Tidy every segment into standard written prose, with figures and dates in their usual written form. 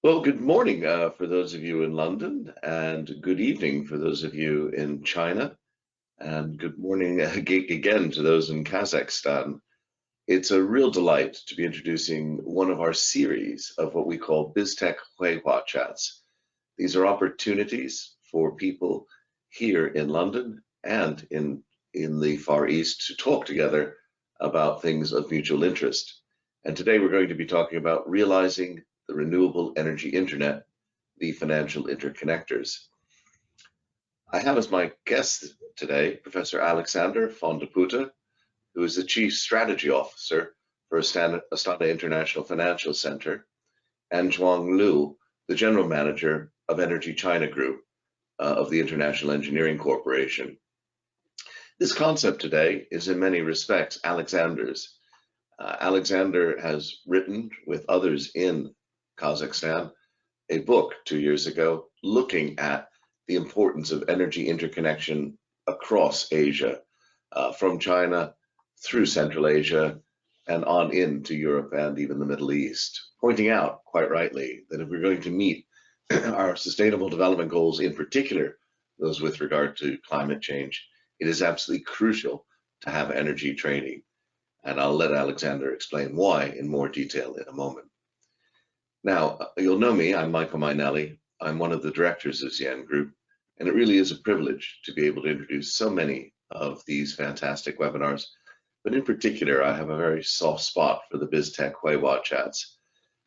Well, good morning for those of you in London, and good evening for those of you in China, and good morning again to those in Kazakhstan. It's a real delight to be introducing one of our series of what we call BizTech Huìhuà chats. These are opportunities for people here in London and in the Far East to talk together about things of mutual interest. And today we're going to be talking about realizing the Renewable Energy Internet, the financial interconnectors. I have as my guest today Professor Alexander von de Putte, who is the Chief Strategy Officer for Astana International Financial Center, and Zhuang Liu, the General Manager of Energy China Group of the International Engineering Corporation. This concept today is in many respects Alexander's. Alexander has written with others in Kazakhstan a book 2 years ago looking at the importance of energy interconnection across Asia, from China through Central Asia and on into Europe and even the Middle East, pointing out quite rightly that if we're going to meet our sustainable development goals, in particular those with regard to climate change, it is absolutely crucial to have energy trading. And I'll let Alexander explain why in more detail in a moment. Now, you'll know me, I'm Michael Mainelli. I'm one of the directors of Xian Group, and it really is a privilege to be able to introduce so many of these fantastic webinars. But in particular, I have a very soft spot for the BizTech Huìhuà chats.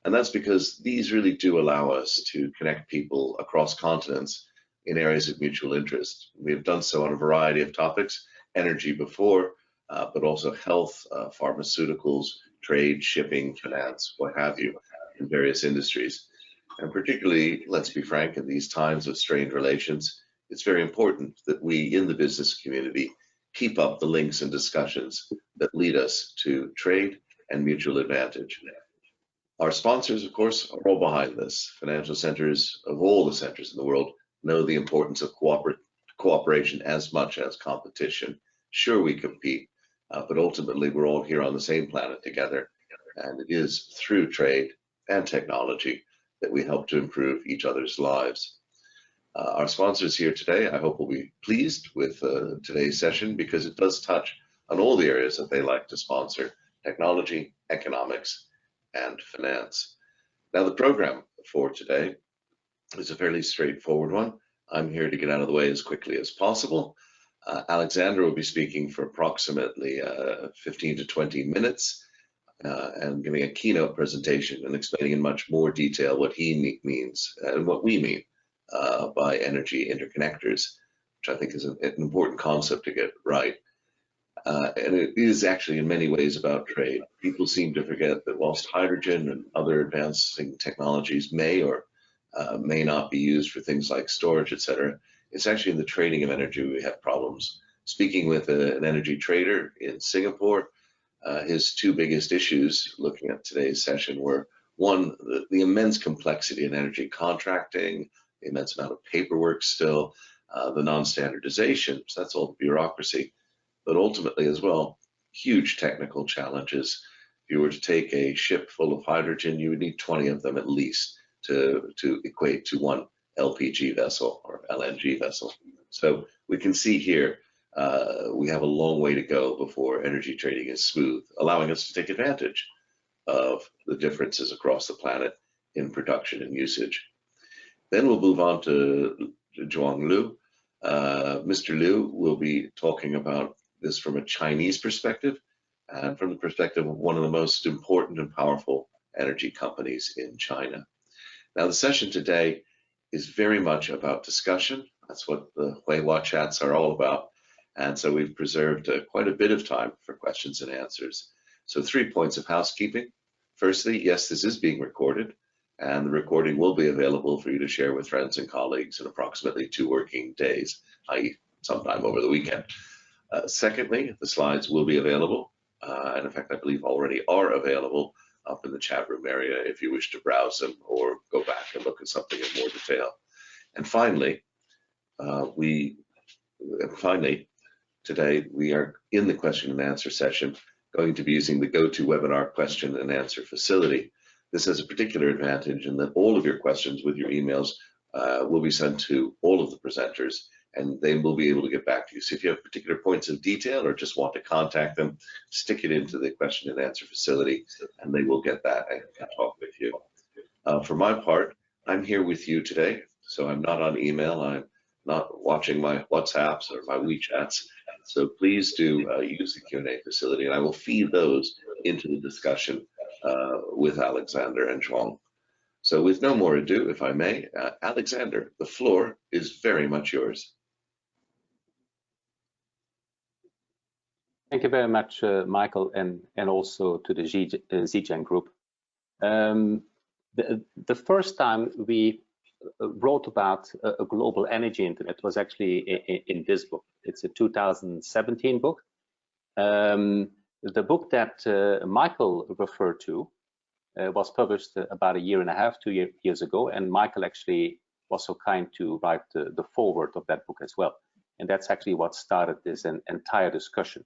And that's because these really do allow us to connect people across continents in areas of mutual interest. We have done so on a variety of topics, energy before, but also health, pharmaceuticals, trade, shipping, finance, what have you, in various industries. And particularly, let's be frank, in these times of strained relations, it's very important that we in the business community keep up the links and discussions that lead us to trade and mutual advantage. Our sponsors, of course, are all behind this. Financial centers of all the centers in the world know the importance of cooperation as much as competition. Sure, we compete, but ultimately we're all here on the same planet together, and it is through trade and technology that we help to improve each other's lives. Our sponsors here today, I hope, will be pleased with today's session because it does touch on all the areas that they like to sponsor: technology, economics, and finance. Now, the program for today is a fairly straightforward one. I'm here to get out of the way as quickly as possible. Alexander will be speaking for approximately 15 to 20 minutes and giving a keynote presentation and explaining in much more detail what he means and what we mean by energy interconnectors, which I think is an important concept to get right. And it is actually in many ways about trade. People seem to forget that whilst hydrogen and other advancing technologies may or may not be used for things like storage, etc., it's actually in the trading of energy we have problems. Speaking with an energy trader in Singapore, his two biggest issues looking at today's session were, one, the immense complexity in energy contracting, the immense amount of paperwork still, the non-standardization, so that's all the bureaucracy, but ultimately as well, huge technical challenges. If you were to take a ship full of hydrogen, you would need 20 of them at least to equate to one LPG vessel or LNG vessel. So we can see here we have a long way to go before energy trading is smooth, allowing us to take advantage of the differences across the planet in production and usage. Then we'll move on to Zhuang Liu. Mr. Liu will be talking about this from a Chinese perspective and from the perspective of one of the most important and powerful energy companies in China. Now, the session today is very much about discussion. That's what the Huìhuà chats are all about. And so we've preserved quite a bit of time for questions and answers. So 3 points of housekeeping. Firstly, yes, this is being recorded, and the recording will be available for you to share with friends and colleagues in approximately 2 working days, i.e. sometime over the weekend. Secondly, the slides will be available, and in fact, I believe already are available up in the chat room area if you wish to browse them or go back and look at something in more detail. And finally, today we are in the question and answer session going to be using the GoToWebinar question and answer facility. This has a particular advantage in that all of your questions with your emails will be sent to all of the presenters, and they will be able to get back to you. So if you have particular points of detail or just want to contact them, stick it into the question and answer facility, and they will get that and can talk with you. For my part, I'm here with you today, so I'm not on email. I'm not watching my WhatsApps or my WeChats. So please do use the Q&A facility, and I will feed those into the discussion with Alexander and Zhuang. So with no more ado, if I may, Alexander, the floor is very much yours. Thank you very much, Michael, and also to the Zhejiang group. The first time we wrote about a global energy internet was actually in this book. It's a 2017 book. The book that Michael referred to was published about 2 years ago, and Michael actually was so kind to write the foreword of that book as well. And that's actually what started this entire discussion.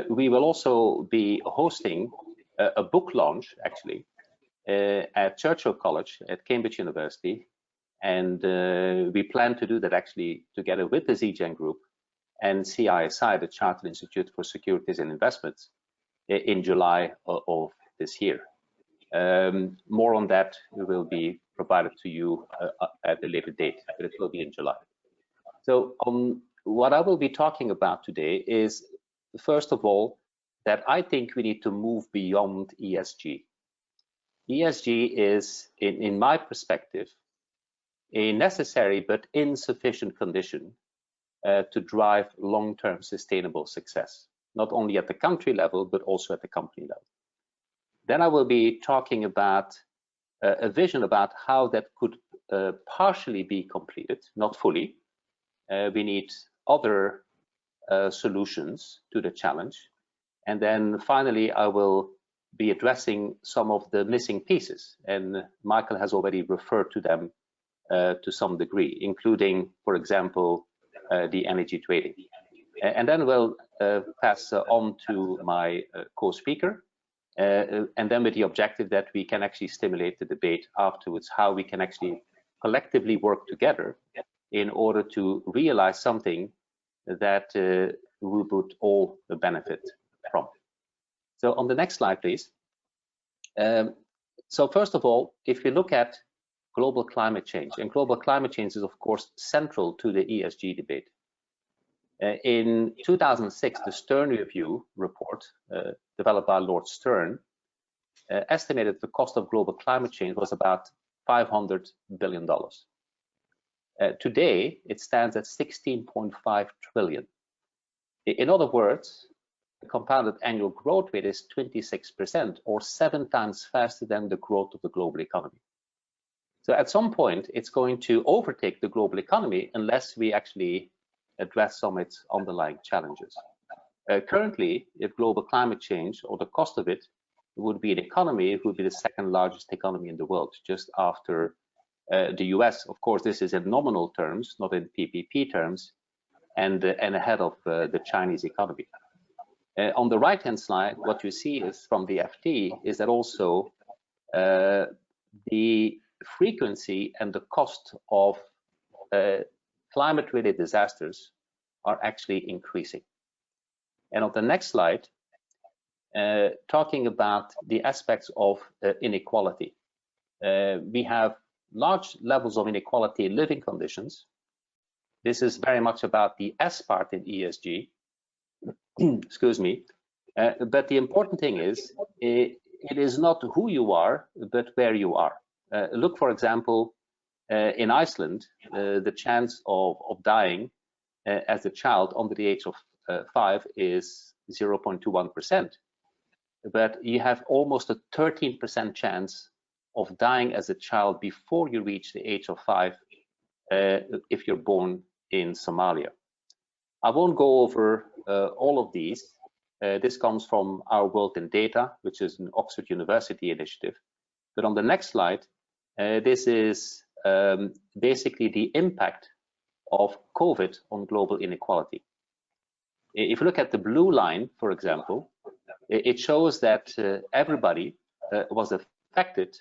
We will also be hosting a book launch, actually, at Churchill College at Cambridge University. And we plan to do that actually together with the Zhejiang Group and CISI, the Chartered Institute for Securities and Investments, in July of this year. More on that will be provided to you at a later date, but it will be in July. So what I will be talking about today is, first of all, that I think we need to move beyond ESG. ESG is, in my perspective, a necessary but insufficient condition to drive long-term sustainable success, not only at the country level, but also at the company level. Then I will be talking about a vision about how that could partially be completed, not fully. We need other solutions to the challenge. And then finally, I will be addressing some of the missing pieces, and Michael has already referred to them to some degree, including, for example, the energy trading. And then we'll pass on to my co-speaker, and then with the objective that we can actually stimulate the debate afterwards, how we can actually collectively work together in order to realize something that we would all benefit from. So on the next slide, please. So first of all, if you look at global climate change, and global climate change is of course central to the ESG debate. In 2006, the Stern Review report, developed by Lord Stern, estimated the cost of global climate change was about $500 billion. Today, it stands at 16.5 trillion. In other words, the compounded annual growth rate is 26%, or 7 times faster than the growth of the global economy. So at some point, it's going to overtake the global economy unless we actually address some of its underlying challenges. Currently, if global climate change, or the cost of it, would be an economy, it would be the second largest economy in the world, just after the US. Of course, this is in nominal terms, not in PPP terms, and ahead of the Chinese economy. On the right-hand side, what you see is from the FT is that also the frequency and the cost of climate-related disasters are actually increasing. And on the next slide, talking about the aspects of inequality. We have large levels of inequality in living conditions. This is very much about the S part in ESG. Excuse me. But the important thing is, it is not who you are, but where you are. Look, for example, in Iceland, the chance of dying as a child under the age of 5 is 0.21%. But you have almost a 13% chance of dying as a child before you reach the age of 5 if you're born in Somalia. I won't go over all of these. This comes from Our World in Data, which is an Oxford University initiative. But on the next slide, this is basically the impact of COVID on global inequality. If you look at the blue line, for example, it shows that everybody was affected,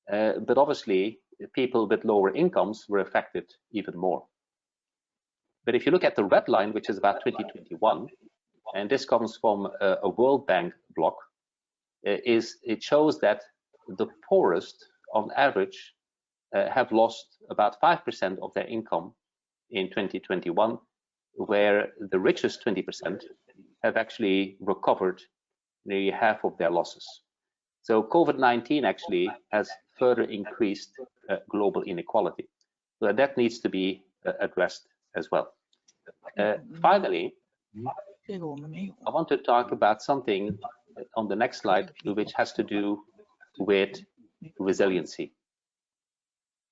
but obviously people with lower incomes were affected even more. But if you look at the red line, which is about 2021, and this comes from a World Bank block, it shows that the poorest, on average, have lost about 5% of their income in 2021, where the richest 20% have actually recovered nearly half of their losses. So COVID-19 actually has further increased global inequality. So that needs to be addressed as well. Finally, I want to talk about something on the next slide, which has to do with resiliency.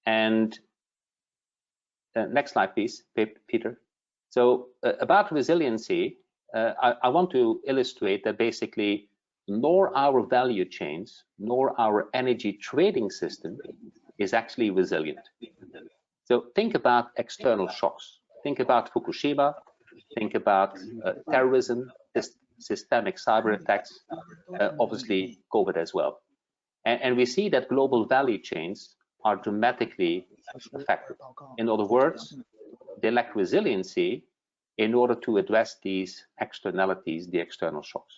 And next slide, please, Peter. So about resiliency, I want to illustrate that basically nor our value chains, nor our energy trading system is actually resilient. So think about external shocks. Think about Fukushima, think about terrorism, systemic cyber attacks, obviously COVID as well. And we see that global value chains are dramatically affected. In other words, they lack resiliency in order to address these externalities, the external shocks.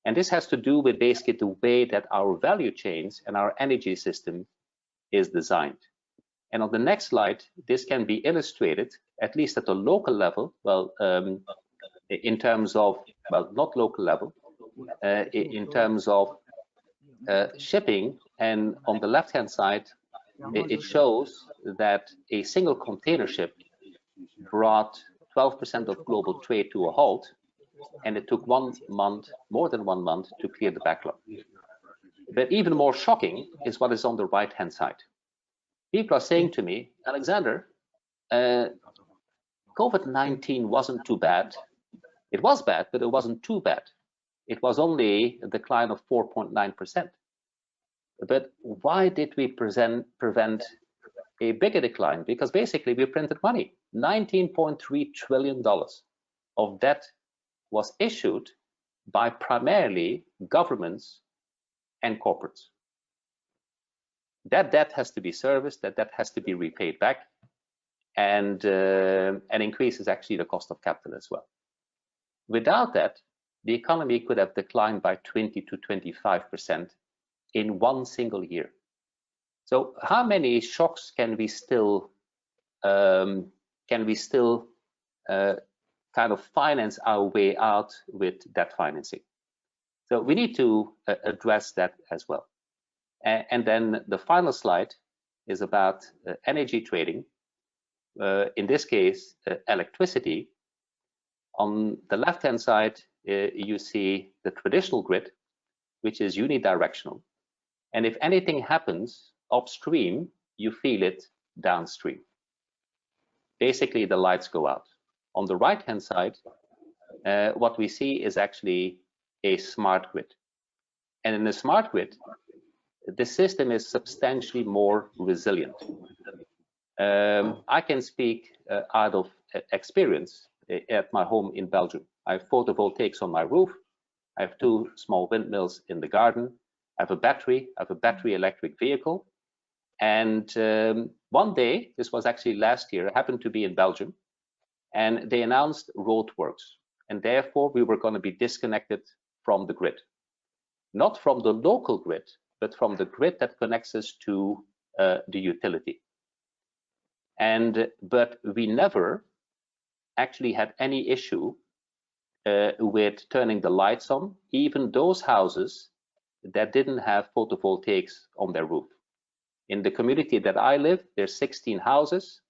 And this has to do with basically the way that our value chains and our energy system is designed. And on the next slide, this can be illustrated, at least at the local level, well, in terms of, well, not local level, in terms of shipping. And on the left-hand side, it shows that a single container ship brought 12% of global trade to a halt, and it took 1 month, more than 1 month, to clear the backlog. But even more shocking is what is on the right-hand side. People are saying to me, Alexander, COVID-19 wasn't too bad. It was bad, but it wasn't too bad. It was only a decline of 4.9%. But why did we prevent a bigger decline? Because basically we printed money. $19.3 trillion of debt was issued by primarily governments and corporates. That debt has to be serviced, that debt has to be repaid back, and increases actually the cost of capital as well. Without that, the economy could have declined by 20 to 25% in one single year. So how many shocks can we still kind of finance our way out with debt financing? So we need to address that as well. And then the final slide is about energy trading. In this case, electricity. On the left-hand side, you see the traditional grid, which is unidirectional. And if anything happens upstream, you feel it downstream. Basically, the lights go out. On the right-hand side, what we see is actually a smart grid. And in a smart grid, the system is substantially more resilient. I can speak out of experience at my home in Belgium. I have photovoltaics on my roof. I have 2 small windmills in the garden. I have a battery electric vehicle. And one day, this was actually last year, I happened to be in Belgium, and they announced roadworks. And therefore, we were going to be disconnected from the grid. Not from the local grid, but from the grid that connects us to the utility. But we never actually had any issue with turning the lights on, even those houses that didn't have photovoltaics on their roof. In the community that I live, there's 16 houses,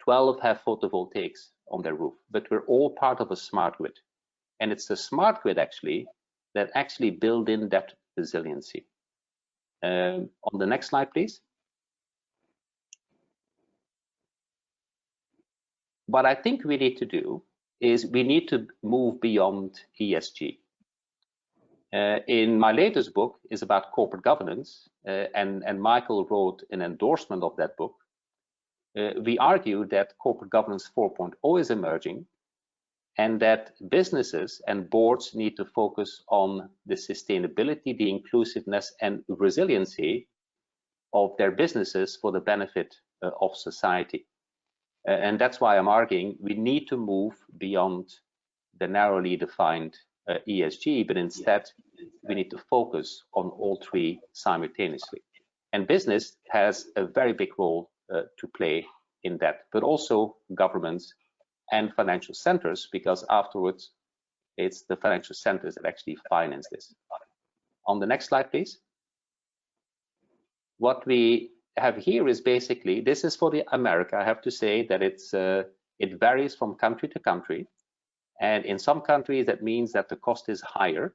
12 have photovoltaics on their roof, but we're all part of a smart grid. And it's the smart grid actually that actually build in that resiliency. On the next slide, please. What I think we need to do is we need to move beyond ESG. In my latest book is about corporate governance, and Michael wrote an endorsement of that book. We argue that corporate governance 4.0 is emerging, and that businesses and boards need to focus on the sustainability, the inclusiveness, and resiliency of their businesses for the benefit of society. And that's why I'm arguing we need to move beyond the narrowly defined ESG, but instead we need to focus on all three simultaneously. And business has a very big role to play in that, but also governments and financial centers, because afterwards it's the financial centers that actually finance this. On the next slide, please. What we have here is basically, this is for the America. I have to say that it varies from country to country. And in some countries, that means that the cost is higher.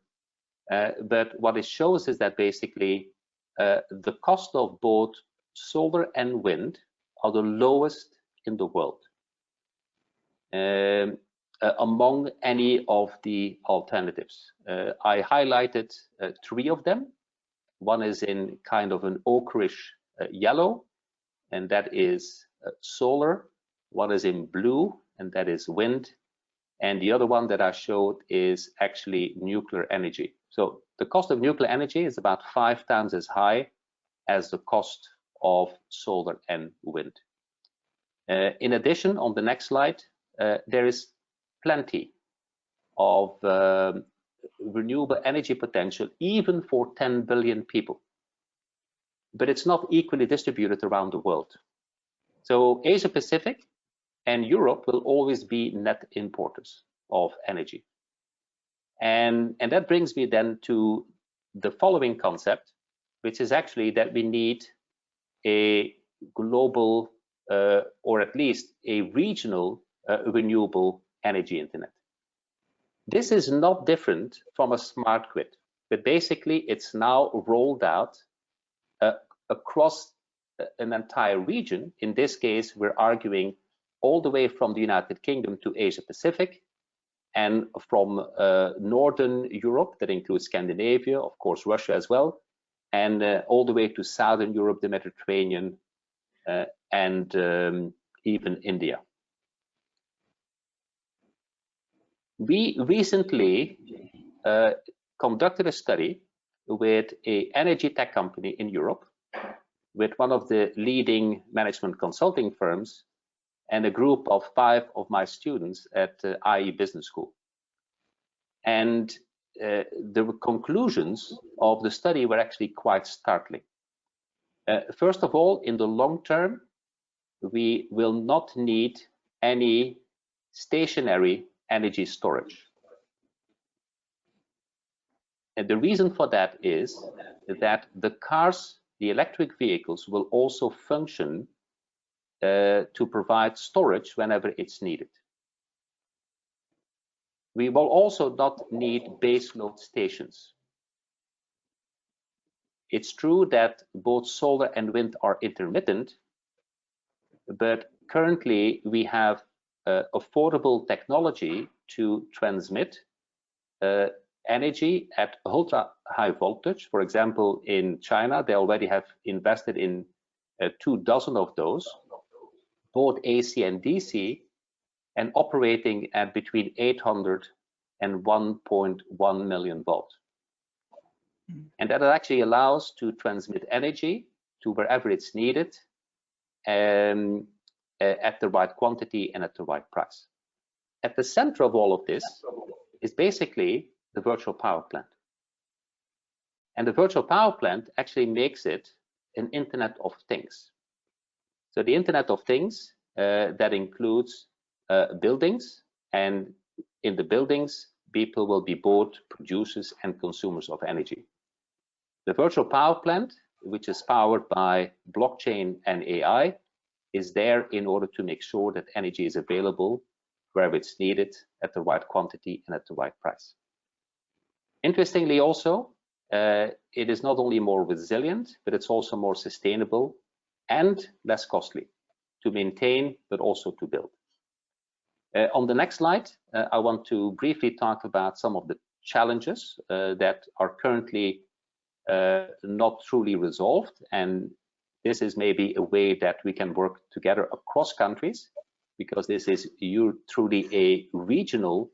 But what it shows is that basically the cost of both solar and wind are the lowest in the world among any of the alternatives. I highlighted three of them. One is in kind of an ochreish yellow, and that is solar. One is in blue, and that is wind. And the other one that I showed is actually nuclear energy. So the cost of nuclear energy is about 5 times as high as the cost of solar and wind. In addition, on the next slide, there is plenty of renewable energy potential, even for 10 billion people. But it's not equally distributed around the world. So Asia Pacific and Europe will always be net importers of energy. And that brings me then to the following concept, which is actually that we need a global or at least a regional renewable energy internet. This is not different from a smart grid, but basically it's now rolled out across an entire region. In this case, we're arguing all the way from the United Kingdom to Asia Pacific, and from Northern Europe, that includes Scandinavia, of course, Russia as well, and all the way to Southern Europe, the Mediterranean, and even India. We recently conducted a study with an energy tech company in Europe, with one of the leading management consulting firms, and a group of 5 of my students at IE Business School. And the conclusions of the study were actually quite startling. First of all, in the long term, we will not need any stationary energy storage. And the reason for that is that the cars, the electric vehicles, will also function to provide storage whenever it's needed. We will also not need base load stations. It's true that both solar and wind are intermittent, but currently we have affordable technology to transmit energy at ultra high voltage. For example, in China, they already have invested in 24 of those, both AC and DC, and operating at between 800 and 1.1 million volts. And that actually allows to transmit energy to wherever it's needed, at the right quantity and at the right price. At the center of all of this is basically the virtual power plant. And the virtual power plant actually makes it an Internet of Things. So the Internet of Things, that includes buildings, and in the buildings, people will be both producers and consumers of energy. The virtual power plant, which is powered by blockchain and AI, is there in order to make sure that energy is available wherever it's needed, at the right quantity and at the right price. Interestingly also, it is not only more resilient, but it's also more sustainable and less costly to maintain, but also to build. On the next slide, I want to briefly talk about some of the challenges that are currently not truly resolved, and this is maybe a way that we can work together across countries, because this is truly a regional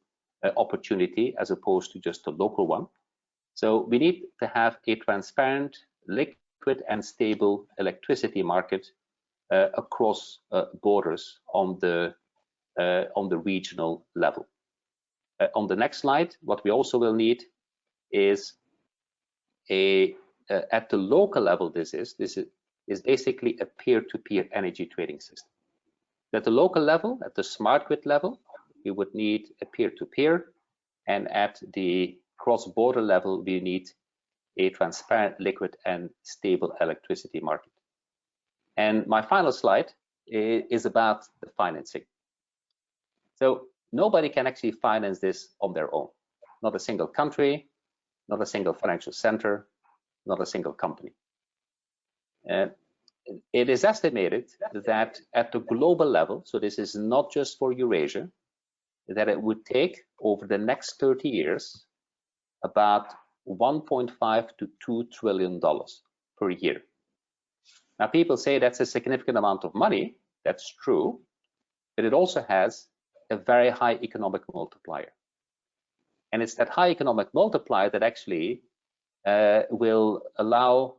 opportunity as opposed to just a local one. So we need to have a transparent, liquid and stable electricity market across borders on the regional level. On the next slide, what we also will need is at the local level. This is basically a peer-to-peer energy trading system. At the local level, at the smart grid level, we would need a peer-to-peer, and at the cross-border level, we need a transparent, liquid and stable electricity market. And my final slide is about the financing. So nobody can actually finance this on their own. Not a single country, not a single financial center, not a single company. It is estimated that at the global level, so this is not just for Eurasia, that it would take over the next 30 years about $1.5 to $2 trillion per year. Now, people say that's a significant amount of money. That's true, but it also has a very high economic multiplier. And it's that high economic multiplier that actually will allow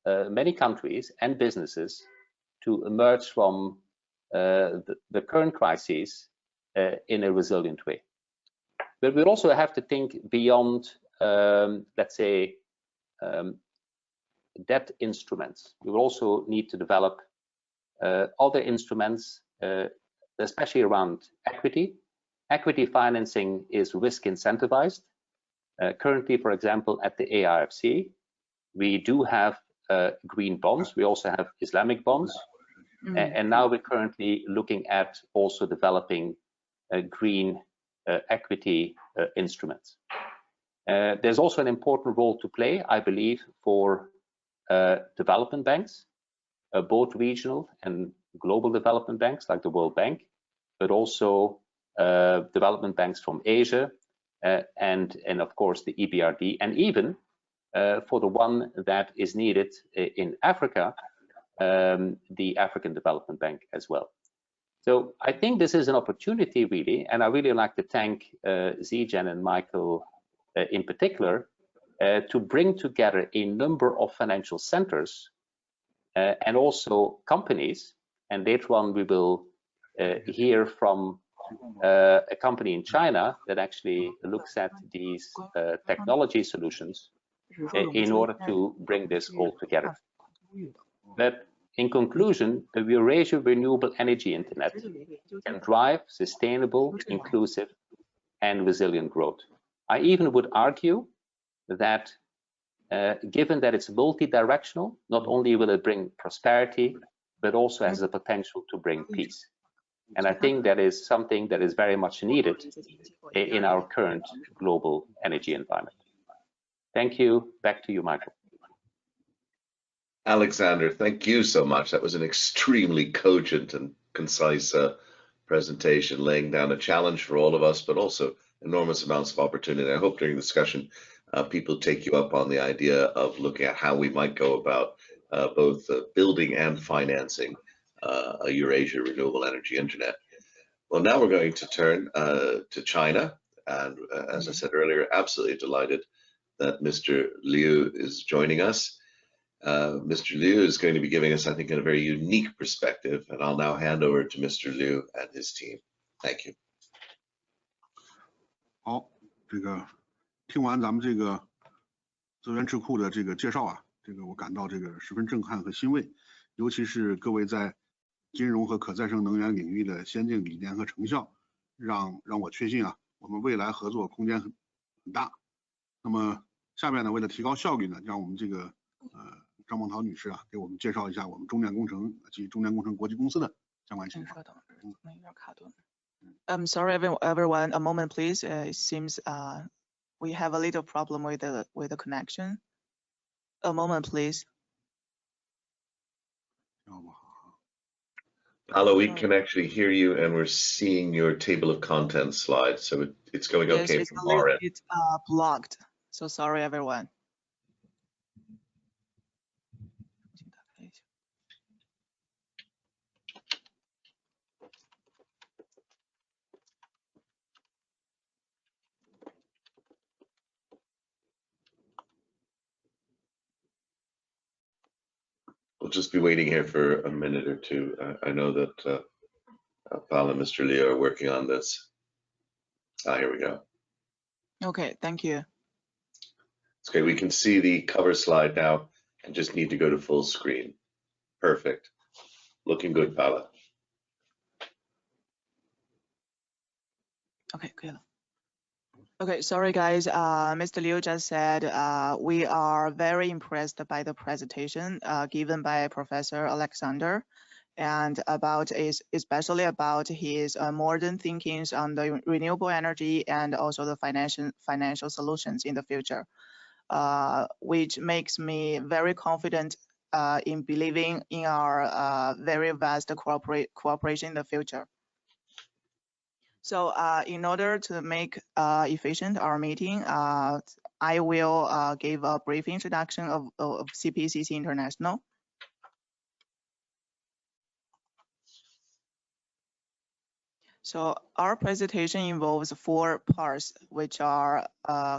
many countries and businesses to emerge from the current crises in a resilient way. But we also have to think beyond, let's say, debt instruments. We will also need to develop other instruments, especially around equity. Equity financing is risk incentivized. Currently, for example, at the AIFC, we do have green bonds. We also have Islamic bonds. And now we're currently looking at also developing green equity instruments. There's also an important role to play, I believe, for development banks, both regional and global development banks like the World Bank, but also development banks from Asia, and of course the EBRD, and even for the one that is needed in Africa, the African Development Bank as well. So I think this is an opportunity really, and I really like to thank Zijan and Michael in particular to bring together a number of financial centers and also companies, and later on we will hear from a company in China that actually looks at these technology solutions in order to bring this all together. But in conclusion, the Eurasia Renewable Energy Internet can drive sustainable, inclusive, and resilient growth. I even would argue that given that it's multi-directional, not only will it bring prosperity, but also has the potential to bring peace. And I think that is something that is very much needed in our current global energy environment. Thank you. Back to you, Michael. Alexander, thank you so much. That was an extremely cogent and concise presentation, laying down a challenge for all of us, but also enormous amounts of opportunity. I hope during the discussion, people take you up on the idea of looking at how we might go about both building and financing a Eurasia Renewable Energy Internet. Well, now we're going to turn to China. And as I said earlier, absolutely delighted that Mr. Liu is joining us. Mr. Liu is going to be giving us, I think, a very unique perspective, and I'll now hand over to Mr. Liu and his team. Thank you. 好，这个听完咱们这个资源智库的这个介绍啊，这个我感到这个十分震撼和欣慰，尤其是各位在金融和可再生能源领域的先进理念和成效，让我确信啊，我们未来合作空间很大。那么下面呢，为了提高效率呢，让我们这个张梦桃女士啊，给我们介绍一下我们中电工程及中电工程国际公司的相关情况。稍等，可能有点卡顿。Sorry, everyone. A moment, please. It seems we have a little problem with the connection. A moment, please. Paolo, we can actually hear you, and we're seeing your table of contents slide, so it's going okay yes, from our end. It's blocked. So sorry, everyone. just be waiting here for a minute or two. I know that Paul and Mr. Liu are working on this. Here we go. Okay, thank you. It's okay. We can see the cover slide now and just need to go to full screen. Perfect. Looking good, Paula. Okay, good. Okay, sorry guys. Mr. Liu just said we are very impressed by the presentation given by Professor Alexander, and especially about his modern thinkings on the renewable energy and also the financial solutions in the future, which makes me very confident in believing in our very vast cooperation in the future. So in order to make efficient our meeting, I will give a brief introduction of Cpcc International. So our presentation involves 4 parts, which are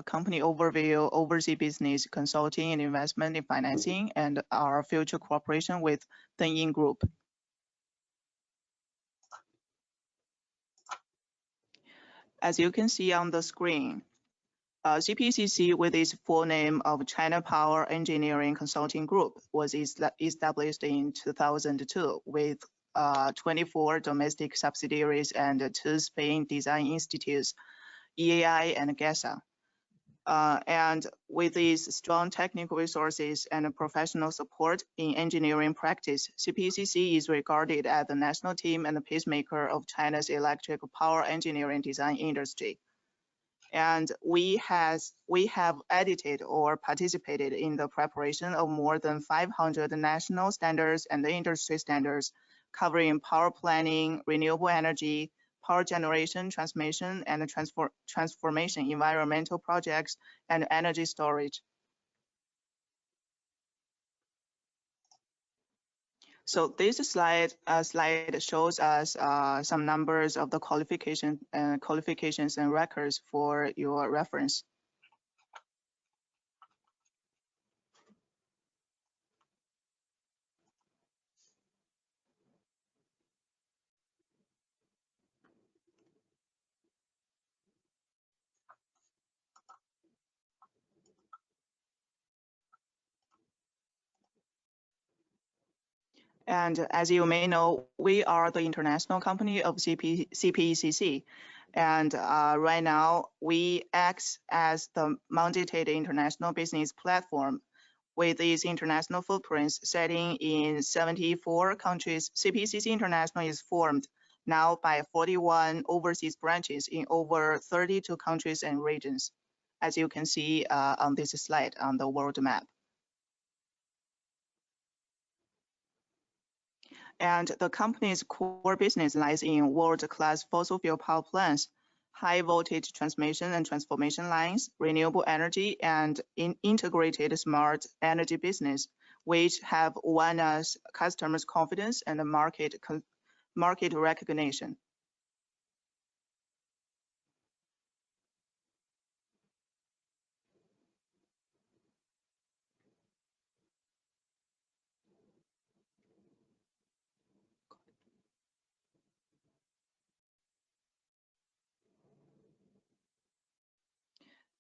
company overview, overseas business, consulting and investment in financing, and our future cooperation with the Yin Group. As you can see on the screen, Cpcc, with its full name of China Power Engineering Consulting Group, was established in 2002 with 24 domestic subsidiaries and 2 Spain design institutes, EAI and GESA. And with its strong technical resources and professional support in engineering practice, Cpcc is regarded as the national team and the pacemaker of China's electric power engineering design industry. And we have edited or participated in the preparation of more than 500 national standards and industry standards covering power planning, renewable energy, power generation, transmission, and transformation, environmental projects, and energy storage. So this slide shows us some numbers of the qualifications and records for your reference. And as you may know, we are the international company of Cpcc. And right now, we act as the mandated international business platform with its international footprints setting in 74 countries. Cpcc International is formed now by 41 overseas branches in over 32 countries and regions, as you can see on this slide on the world map. And the company's core business lies in world-class fossil fuel power plants, high voltage transmission and transformation lines, renewable energy, and integrated smart energy business, which have won us customers' confidence and market recognition.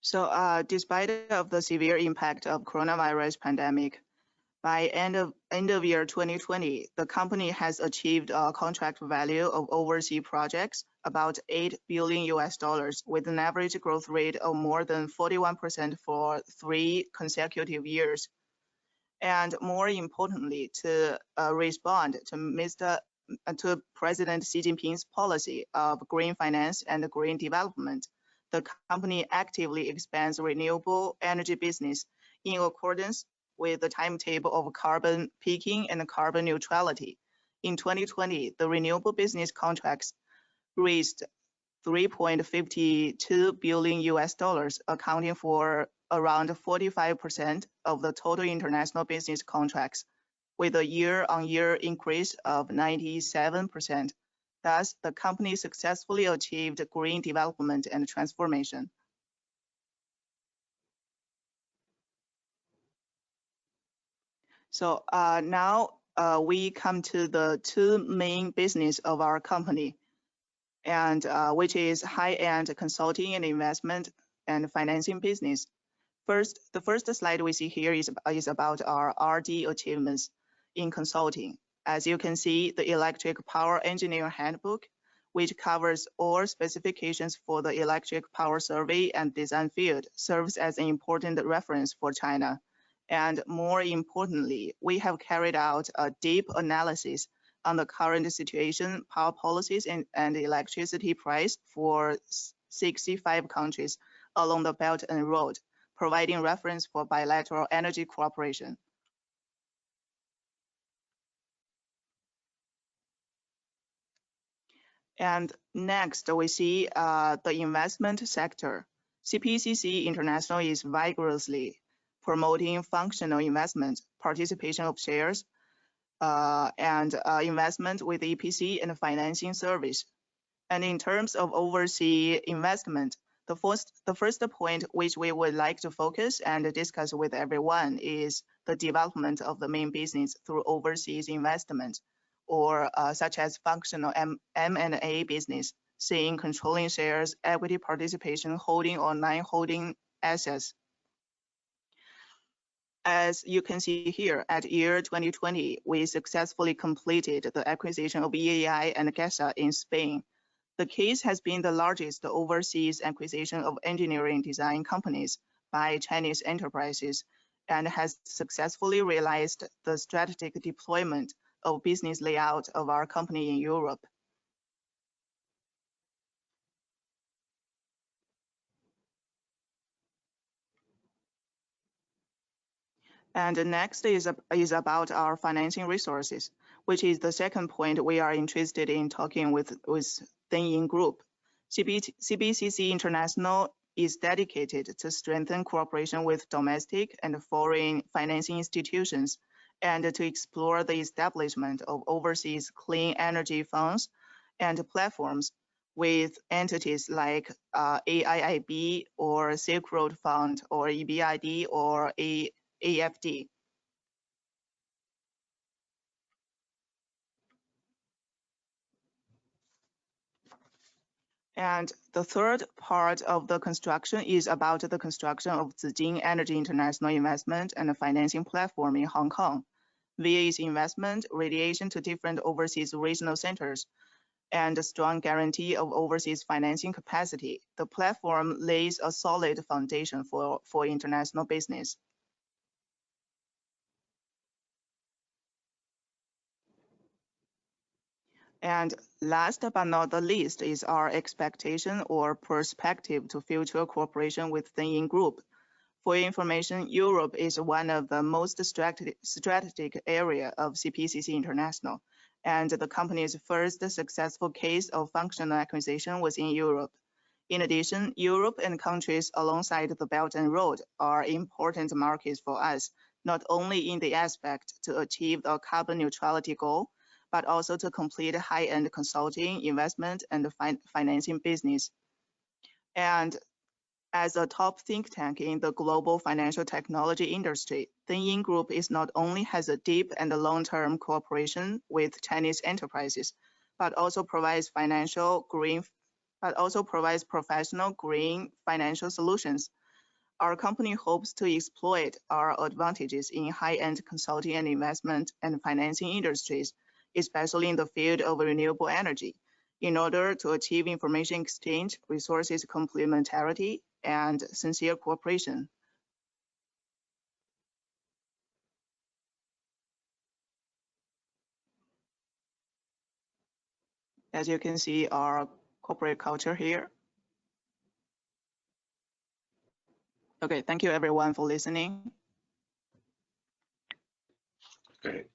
So despite of the severe impact of coronavirus pandemic, by end of year 2020, the company has achieved a contract value of overseas projects about $8 billion with an average growth rate of more than 41% for 3 consecutive years. And more importantly, to respond to President Xi Jinping's policy of green finance and green development, the company actively expands renewable energy business in accordance with the timetable of carbon peaking and carbon neutrality. In 2020, the renewable business contracts reached $3.52 billion, accounting for around 45% of the total international business contracts, with a year-on-year increase of 97%. Thus, the company successfully achieved green development and transformation. So now we come to the two main business of our company, and which is high-end consulting and investment and financing business. First, the first slide we see here is about our RD achievements in consulting. As you can see, the Electric Power Engineer Handbook, which covers all specifications for the electric power survey and design field, serves as an important reference for China. And more importantly, we have carried out a deep analysis on the current situation, power policies, and electricity price for 65 countries along the Belt and Road, providing reference for bilateral energy cooperation. And next, we see the investment sector. Cpcc International is vigorously promoting functional investment, participation of shares, and investment with EPC and financing service. And in terms of overseas investment, the first point which we would like to focus and discuss with everyone is the development of the main business through overseas investment, or such as functional M&A business, seeing controlling shares, equity participation, holding or non-holding assets. As you can see here, at year 2020, we successfully completed the acquisition of EAI and GESA in Spain. The case has been the largest overseas acquisition of engineering design companies by Chinese enterprises and has successfully realized the strategic deployment of business layout of our company in Europe. And next is about our financing resources, which is the second point we are interested in talking with Yin Group. Cpcc International is dedicated to strengthen cooperation with domestic and foreign financing institutions and to explore the establishment of overseas clean energy funds and platforms with entities like AIIB or Silk Road Fund or EBRD or AFD. And the third part of the construction is about the construction of Zijin Energy International Investment and Financing Platform in Hong Kong, via its investment, radiation to different overseas regional centers, and a strong guarantee of overseas financing capacity. The platform lays a solid foundation for international business. And last but not the least is our expectation or perspective to future cooperation with Yin Group. For your information, Europe is one of the most strategic area of Cpcc International, and the company's first successful case of functional acquisition was in Europe. In addition, Europe and countries alongside the Belt and Road are important markets for us, not only in the aspect to achieve the carbon neutrality goal, but also to complete high-end consulting, investment, and financing business. And as a top think tank in the global financial technology industry, Yin Group is not only has a deep and long-term cooperation with Chinese enterprises, but also provides professional green financial solutions. Our company hopes to exploit our advantages in high-end consulting and investment and financing industries, especially in the field of renewable energy, in order to achieve information exchange, resources complementarity, and sincere cooperation. As you can see, our corporate culture here. Okay, thank you everyone for listening. Great.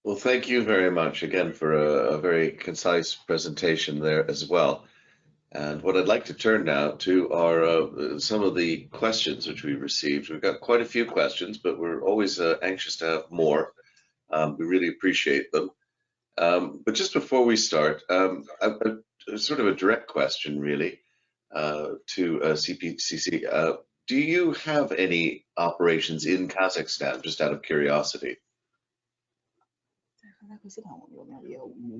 Well, thank you very much again for a very concise presentation there as well. And what I'd like to turn now to are some of the questions which we received. We've got quite a few questions, but we're always anxious to have more. We really appreciate them. But just before we start, sort of a direct question really to Cpcc. Do you have any operations in Kazakhstan, just out of curiosity? 我们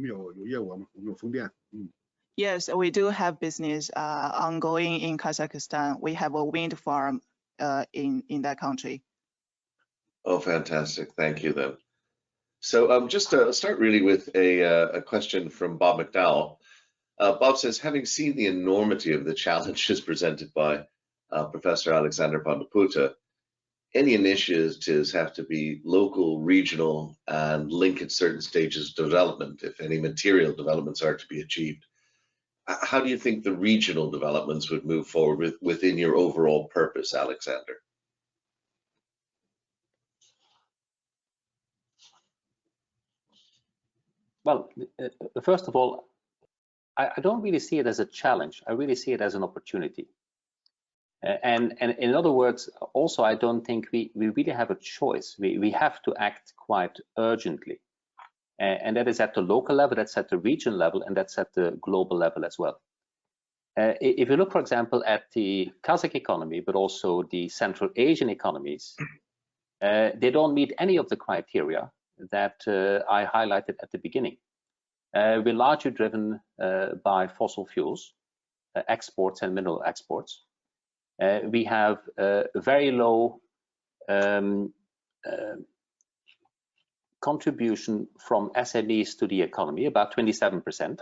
有业务嘛，我们有风电。Yes, we do have business ongoing in Kazakhstan. We have a wind farm in that country. Oh, fantastic. Thank you then. So just to start really with a question from Bob McDowell. Bob says, having seen the enormity of the challenges presented by Professor Alexander Pandaputa, any initiatives have to be local, regional, and link at certain stages of development if any material developments are to be achieved. How do you think the regional developments would move forward within your overall purpose, Alexander? Well, first of all, I don't really see it as a challenge. I really see it as an opportunity. And in other words, also, I don't think we really have a choice. We have to act quite urgently. And that is at the local level, that's at the region level, and that's at the global level as well. If you look, for example, at the Kazakh economy, but also the Central Asian economies, they don't meet any of the criteria that I highlighted at the beginning. We're largely driven by fossil fuels, exports and mineral exports. We have very low contribution from SMEs to the economy, about 27%,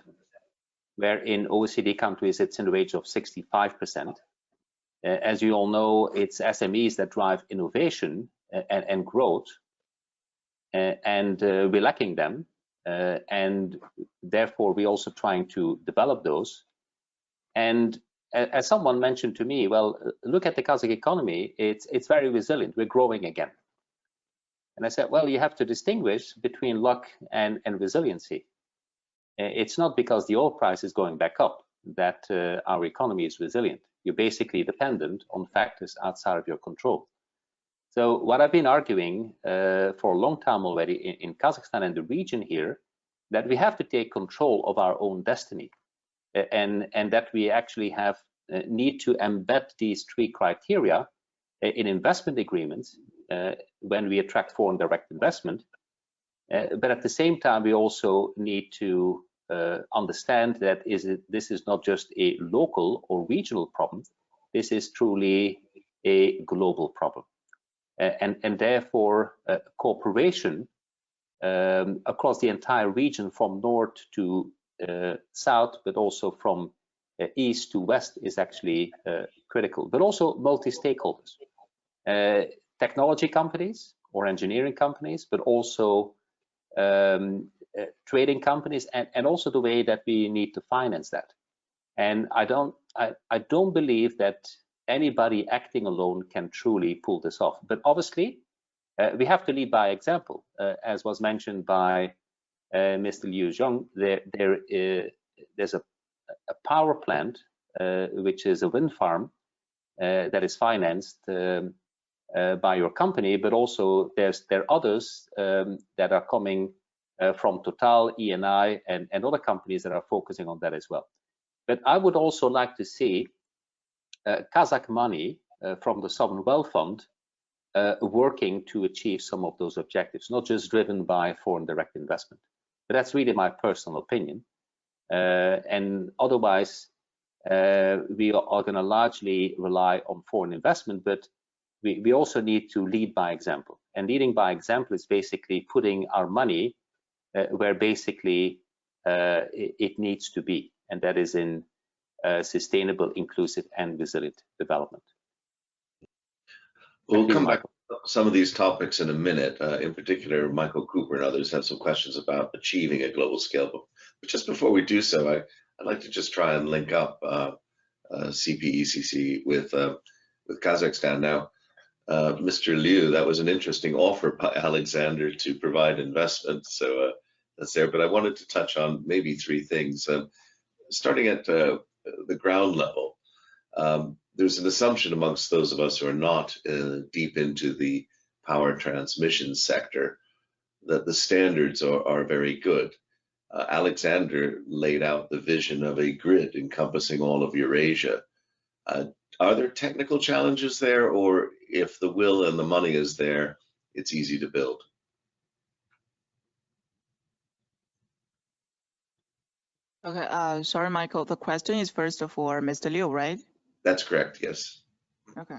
where in OECD countries it's in the range of 65%. As you all know, it's SMEs that drive innovation and growth, and we're lacking them, and therefore we're also trying to develop those. And as someone mentioned to me, well, look at the Kazakh economy, it's very resilient, we're growing again. And I said, well, you have to distinguish between luck and resiliency. It's not because the oil price is going back up that our economy is resilient. You're basically dependent on factors outside of your control. So what I've been arguing for a long time already in Kazakhstan and the region here, that we have to take control of our own destiny. And that we actually need to embed these three criteria in investment agreements when we attract foreign direct investment. But at the same time, we also need to understand that this is not just a local or regional problem. This is truly a global problem. And therefore, cooperation across the entire region from north to south, but also from east to west is actually critical, but also multi-stakeholders, technology companies or engineering companies, but also trading companies, and also the way that we need to finance that. And I don't believe that anybody acting alone can truly pull this off. But obviously, we have to lead by example, as was mentioned by Mr. Liu Zhong. There's a power plant, which is a wind farm that is financed by your company, but also there are others that are coming from Total, ENI, and other companies that are focusing on that as well. But I would also like to see Kazakh money from the Sovereign Wealth Fund working to achieve some of those objectives, not just driven by foreign direct investment. But that's really my personal opinion. And otherwise, we are going to largely rely on foreign investment, but we also need to lead by example. And leading by example is basically putting our money where basically it needs to be, and that is in sustainable, inclusive, and resilient development. We'll come back to some of these topics in a minute. In particular, Michael Cooper and others have some questions about achieving a global scale. But just before we do so, I'd like to just try and link up Cpcc with Kazakhstan now. Mr. Liu, that was an interesting offer by Alexander to provide investment, so that's there. But I wanted to touch on maybe three things. Starting at the ground level, there's an assumption amongst those of us who are not deep into the power transmission sector that the standards are very good. Alexander laid out the vision of a grid encompassing all of Eurasia. Are there technical challenges there, or if the will and the money is there, it's easy to build? Okay, sorry, Michael. The question is first for Mr. Liu, right? That's correct, yes. Okay.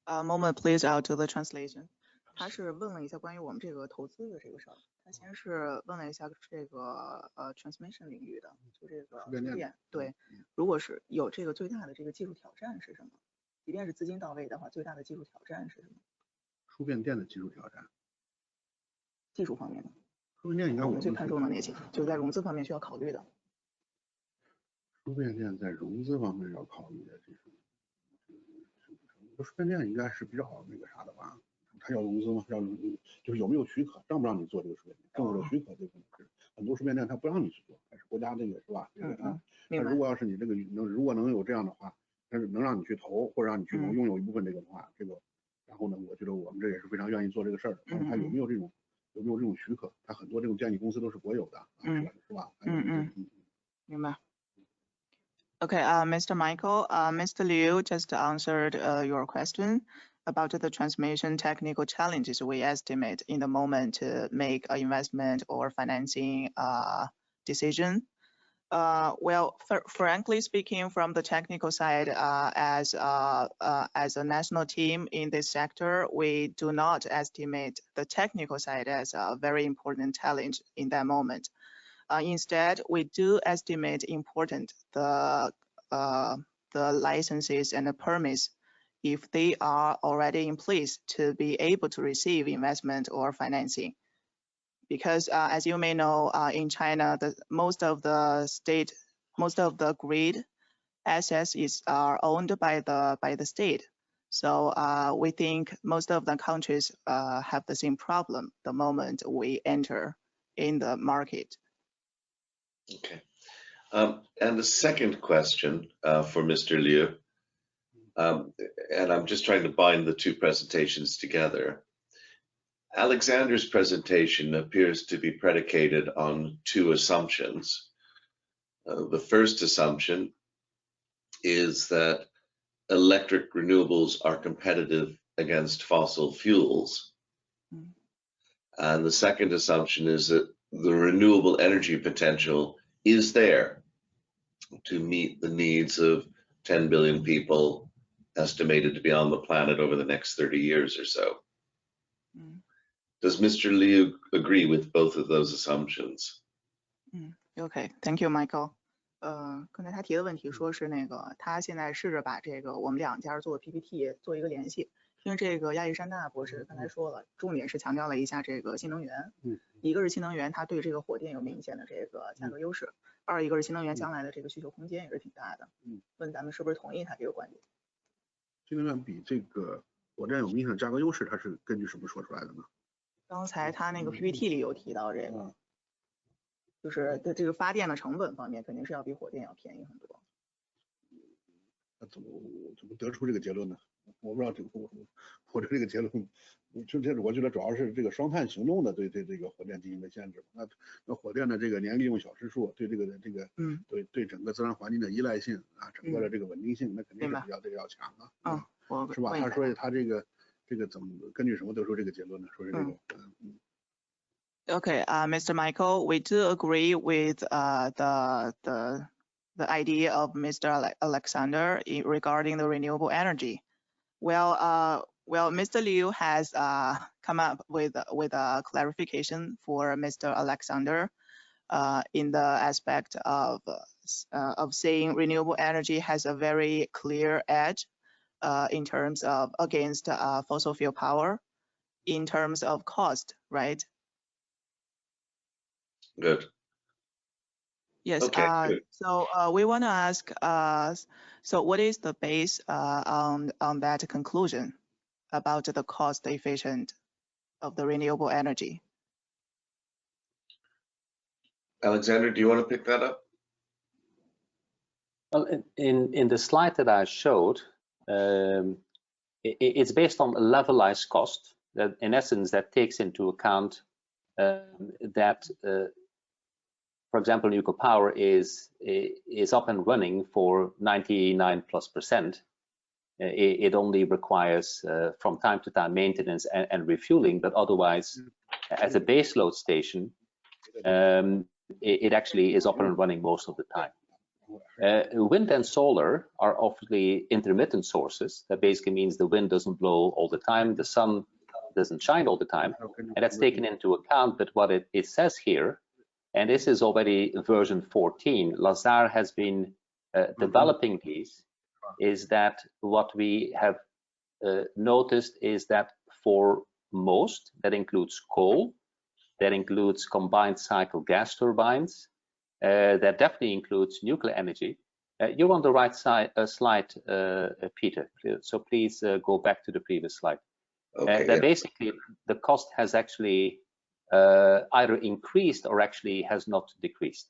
A moment, please. I'll do the translation. 他是问了一下关于我们这个投资的这个事儿。他先是问了一下这个transmission 领域的，就这个输电。对，如果是有这个最大的这个技术挑战是什么？即便是资金到位的话，最大的技术挑战是什么？输变电的技术挑战。技术方面的。输变电应该我们最看重的那些，就是在融资方面需要考虑的。输变电在融资方面要考虑的这种。输变电应该是比较那个啥的吧？它要融资吗？就是有没有许可，让不让你做这个输变电？政府的许可这个是很多输变电它不让你去做，但是国家这个是吧？那如果要是你这个如果能有这样的话，但是能让你去投或者让你去拥有一部分这个的话，这个然后呢，我觉得我们这也是非常愿意做这个事儿的。但是它有没有这种许可？它很多这种电力公司都是国有的，是吧？明白。Okay, Mr. Michael, Mr. Liu just answered your question about the transmission technical challenges we estimate in the moment to make an investment or financing decision. Well, frankly speaking, from the technical side, as a national team in this sector, we do not estimate the technical side as a very important challenge in that moment. Instead, we do estimate important the licenses and the permits if they are already in place to be able to receive investment or financing. Because as you may know, in China, most of the grid assets are owned by the state. So we think most of the countries have the same problem the moment we enter in the market. Okay. And the second question for Mr. Liu, and I'm just trying to bind the two presentations together. Alexander's presentation appears to be predicated on two assumptions. The first assumption is that electric renewables are competitive against fossil fuels. And the second assumption is that the renewable energy potential is there to meet the needs of 10 billion people estimated to be on the planet over the next 30 years or so. Does Mr. Liu agree with both of those assumptions? Okay, thank you, Michael. 刚才他提的问题说是那个他现在试着把这个我们两家做的 PPT 做一个联系，因为这个亚历山大博士刚才说了，重点是强调了一下这个新能源。一个是新能源，它对这个火电有明显的这个价格优势；二一个是新能源将来的这个需求空间也是挺大的。问咱们是不是同意他这个观点？新能源比这个火电有明显的价格优势，它是根据什么说出来的呢？刚才他那个 PPT 里有提到这个。就是在这个发电的成本方面，肯定是要比火电要便宜很多。那怎么得出这个结论呢？我不知道我这个结论，我觉得主要是这个双碳行动的对这个火电进行的限制。那火电的这个年利用小时数，对对整个自然环境的依赖性啊，整个的这个稳定性，那肯定是比要强啊。是吧？他说他这个怎么根据什么得出这个结论呢？说是这个Okay, Mr. Michael, we do agree with the idea of Mr. Alexander regarding the renewable energy. Well, Mr. Liu has come up with a clarification for Mr. Alexander in the aspect of saying renewable energy has a very clear edge in terms of against fossil fuel power in terms of cost, right? Good. Yes. Okay, good. So we want to ask, so what is the base on that conclusion about the cost efficient of the renewable energy? Alexander, do you want to pick that up? Well, in the slide that I showed, it's based on a levelized cost that, in essence, that takes into account that. For example, nuclear power is up and running for 99+%. It only requires from time to time maintenance and refueling, but otherwise, as a baseload station, it actually is up and running most of the time. Wind and solar are obviously intermittent sources. That basically means the wind doesn't blow all the time, the sun doesn't shine all the time, and that's taken into account. But what it says here, and this is already version 14, Lazar has been developing these, is that what we have noticed is that for most, that includes coal, that includes combined cycle gas turbines, that definitely includes nuclear energy. You're on the right side slide, Peter, so please go back to the previous slide. Okay, that basically the cost has actually either increased or actually has not decreased.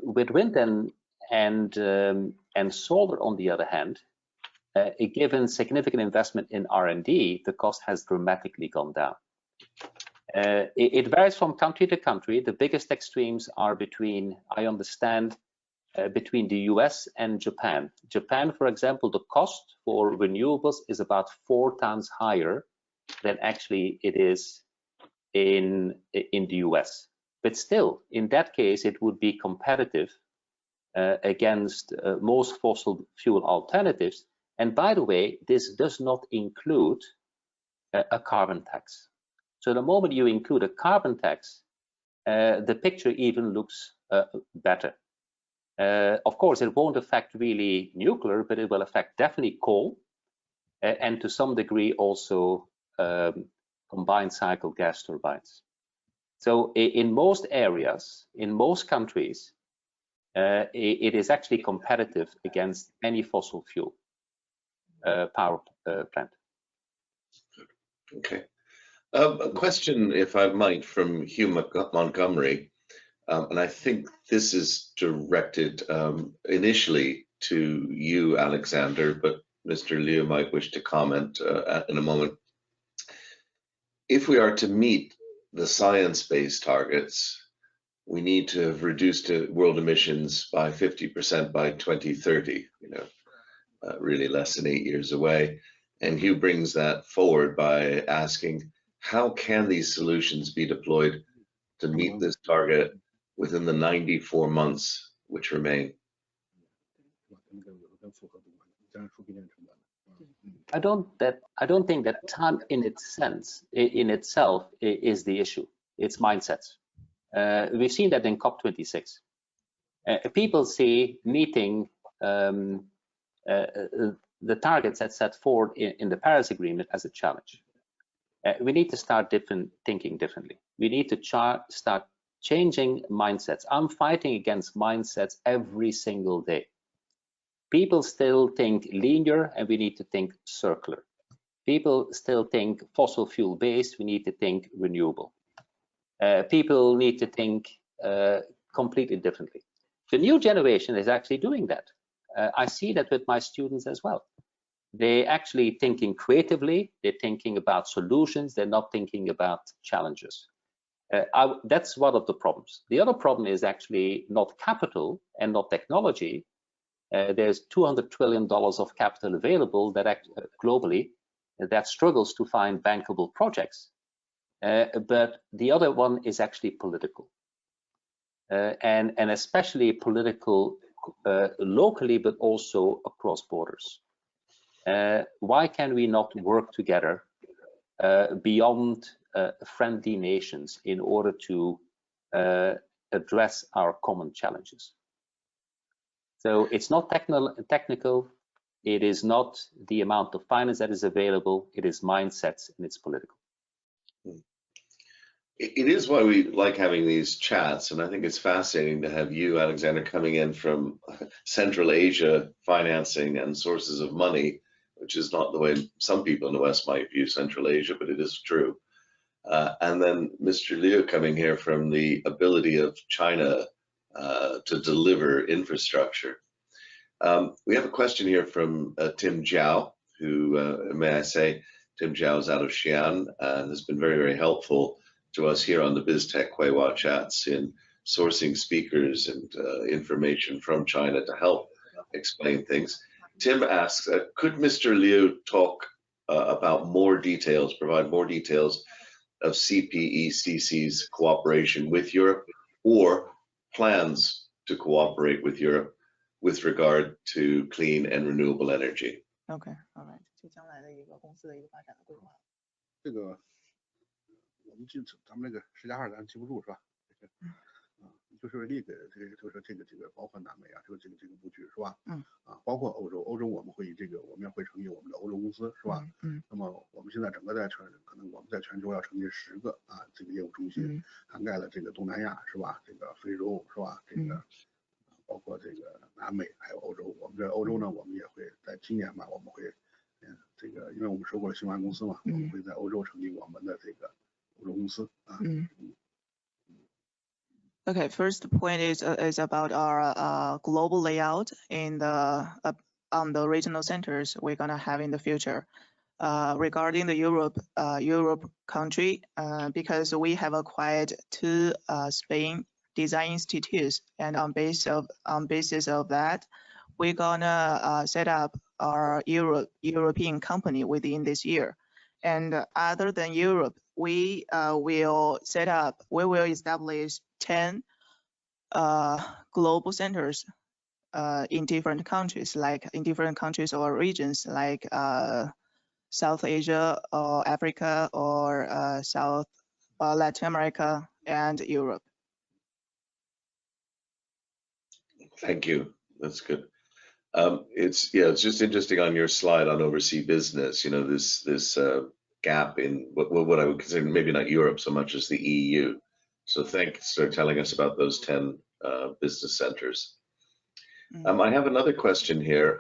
With wind and solar, on the other hand, given significant investment in R&D, the cost has dramatically gone down. It varies from country to country. The biggest extremes are between, I understand, between the US and Japan. Japan, for example, the cost for renewables is about 4 times higher than actually it is in the US. But still, in that case, it would be competitive against most fossil fuel alternatives. And by the way, this does not include a carbon tax. So the moment you include a carbon tax, the picture even looks better. Of course, it won't affect really nuclear, but it will affect definitely coal, and to some degree also combined cycle gas turbines. So in most areas, in most countries, it is actually competitive against any fossil fuel power plant. Okay. A question, if I might, from Hugh Montgomery, and I think this is directed initially to you, Alexander, but Mr. Liu might wish to comment in a moment. If we are to meet the science-based targets, we need to have reduced world emissions by 50% by 2030, really less than 8 years away. And Hugh brings that forward by asking, how can these solutions be deployed to meet this target within the 94 months which remain? I don't think that time in itself is the issue. It's mindsets. We've seen that in COP26. People see meeting the targets that set forward in the Paris Agreement as a challenge. We need to start thinking differently. We need to start changing mindsets. I'm fighting against mindsets every single day. People still think linear, and we need to think circular. People still think fossil fuel based, we need to think renewable. People need to think completely differently. The new generation is actually doing that. I see that with my students as well. They're actually thinking creatively, they're thinking about solutions, they're not thinking about challenges. That's one of the problems. The other problem is actually not capital and not technology. There's $200 trillion of capital available that globally that struggles to find bankable projects. But the other one is actually political, and especially political locally, but also across borders. Why can we not work together beyond friendly nations in order to address our common challenges? So it's not technical, it is not the amount of finance that is available, it is mindsets and it's political. It is why we like having these chats, and I think it's fascinating to have you, Alexander, coming in from Central Asia financing and sources of money, which is not the way some people in the West might view Central Asia, but it is true. And then Mr. Liu coming here from the ability of China to deliver infrastructure. We have a question here from Tim Zhao, who, may I say, Tim Zhao is out of Xi'an and has been very, very helpful to us here on the BizTech Huìhuà chats in sourcing speakers and information from China to help explain things. Tim asks, could Mr. Liu talk about more details, provide more details of Cpec's cooperation with Europe or plans to cooperate with Europe with regard to clean and renewable energy. Okay, all right. 就将来的一个公司的一个发展的规划。这个我们咱们这个10+2咱记不住是吧？就是立给就是这个包括南美啊，这个布局是吧？包括欧洲我们也会成立我们的欧洲公司是吧？那么我们现在整个可能我们在全球要成立10个这个业务中心，涵盖了这个东南亚是吧？这个非洲是吧？这个包括这个南美还有欧洲。我们在欧洲呢，我们也会在今年吧，我们会这个因为我们收购了新华公司嘛，我们会在欧洲成立我们的这个欧洲公司啊。Okay, first point is about our global layout in the on the regional centers we're gonna have in the future. Regarding the Europe country, because we have acquired 2 Spain design institutes, and on basis of that, we're gonna set up our European company within this year. And other than Europe, we will establish 10 global centers in different countries, or regions, like South Asia or Africa or Latin America and Europe. Thank you. That's good. It's just interesting on your slide on overseas business. You know, this gap in what I would consider maybe not Europe so much as the EU. So thanks for telling us about those 10 business centers. I have another question here.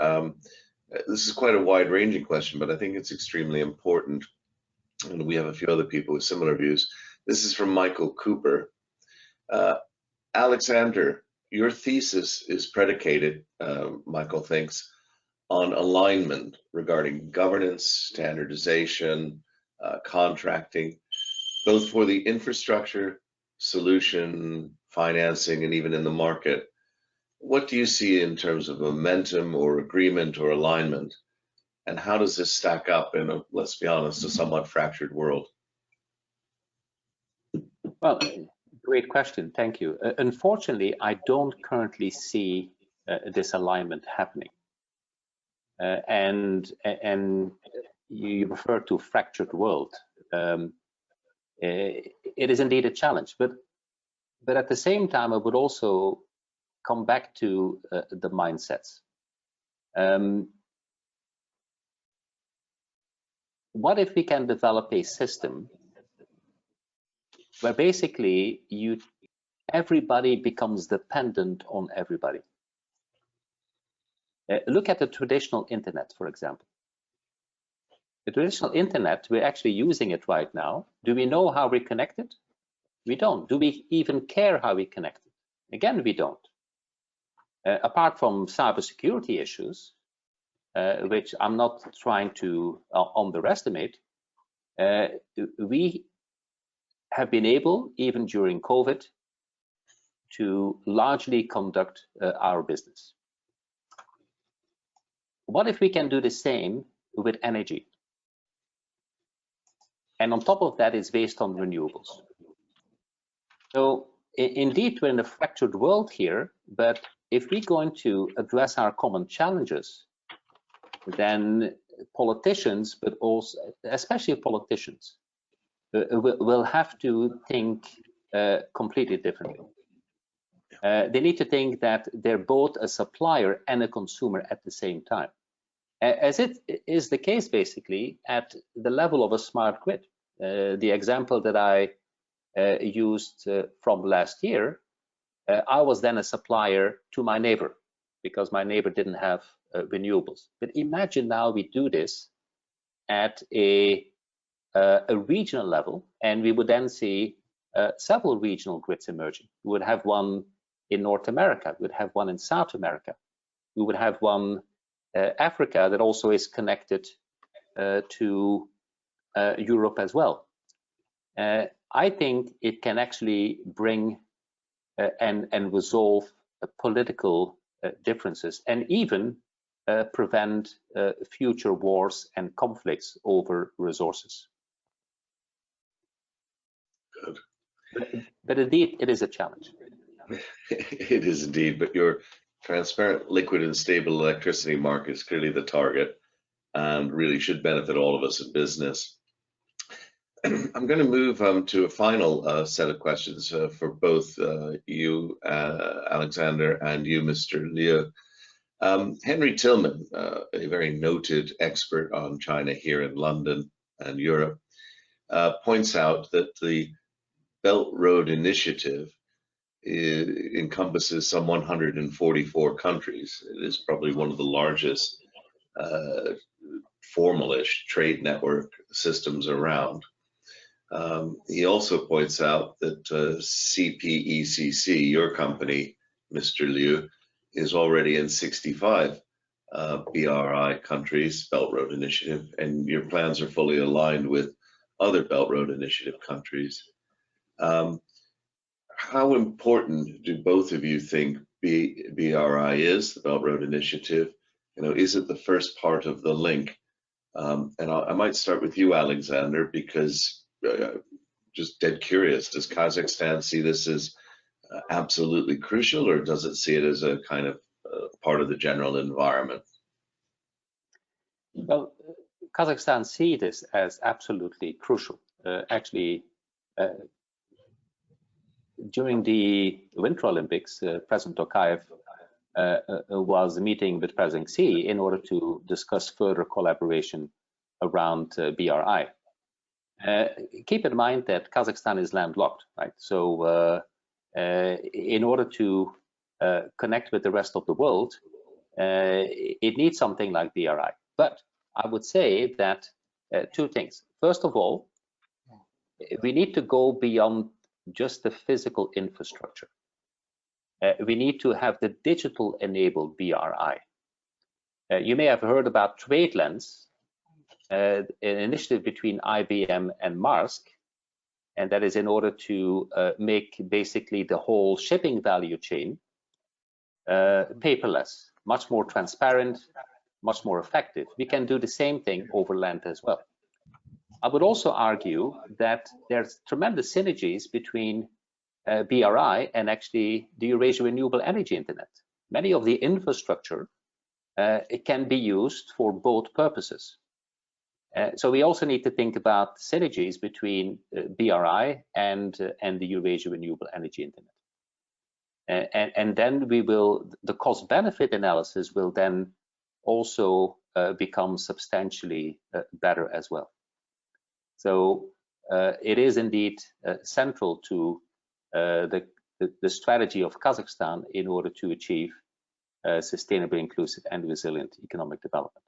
This is quite a wide-ranging question, but I think it's extremely important. And we have a few other people with similar views. This is from Michael Cooper. Alexander, your thesis is predicated, Michael thinks, on alignment regarding governance, standardization, contracting, both for the infrastructure, solution, financing, and even in the market. What do you see in terms of momentum or agreement or alignment? And how does this stack up in a, let's be honest, a somewhat fractured world? Well, great question. Thank you. Unfortunately, I don't currently see this alignment happening. And you refer to fractured world. It is indeed a challenge, but at the same time, I would also come back to the mindsets. What if we can develop a system where basically everybody becomes dependent on everybody? Look at the traditional internet, for example. The traditional internet, we're actually using it right now. Do we know how we're connected? We don't. Do we even care how we're connected? Again, we don't. Apart from cybersecurity issues, which I'm not trying to underestimate, we have been able, even during COVID, to largely conduct our business. What if we can do the same with energy? And on top of that, it's based on renewables. So indeed, we're in a fractured world here, but if we're going to address our common challenges, then politicians, but also, especially politicians, will have to think completely differently. They need to think that they're both a supplier and a consumer at the same time. As it is the case, basically, at the level of a smart grid. The example that I used from last year, I was then a supplier to my neighbor because my neighbor didn't have renewables. But imagine now we do this at a regional level, and we would then see several regional grids emerging. We would have one in North America, we would have one in South America, we would have one Africa that also is connected to Europe as well. I think it can actually bring and resolve political differences and even prevent future wars and conflicts over resources. Good. But indeed, it is a challenge. It is indeed, but your transparent, liquid, and stable electricity market is clearly the target and really should benefit all of us in business. I'm going to move to a final set of questions for both you, Alexander, and you, Mr. Liu. Henry Tillman, a very noted expert on China here in London and Europe, points out that the Belt Road Initiative encompasses some 144 countries. It is probably one of the largest formalish trade network systems around. He also points out that Cpecc, your company, Mr. Liu, is already in 65 BRI countries, Belt Road Initiative, and your plans are fully aligned with other Belt Road Initiative countries. How important do both of you think BRI is, the Belt Road Initiative? You know, is it the first part of the link? And I might start with you, Alexander, because just dead curious, does Kazakhstan see this as absolutely crucial, or does it see it as a kind of part of the general environment? Well, Kazakhstan see this as absolutely crucial. Actually, during the Winter Olympics, President Tokayev was meeting with President Xi in order to discuss further collaboration around BRI. Keep in mind that Kazakhstan is landlocked, right? So in order to connect with the rest of the world, it needs something like BRI. But I would say that two things. First of all, we need to go beyond just the physical infrastructure. We need to have the digital enabled BRI. You may have heard about TradeLens, an initiative between IBM and Maersk, and that is in order to make basically the whole shipping value chain paperless, much more transparent, much more effective. We can do the same thing over land as well. I would also argue that there's tremendous synergies between BRI and actually the Eurasia Renewable Energy Internet. Many of the infrastructure it can be used for both purposes. So we also need to think about synergies between BRI and the Eurasia Renewable Energy Internet. And then we will, the cost-benefit analysis will then also become substantially better as well. So it is indeed central to the strategy of Kazakhstan in order to achieve sustainable, inclusive, and resilient economic development.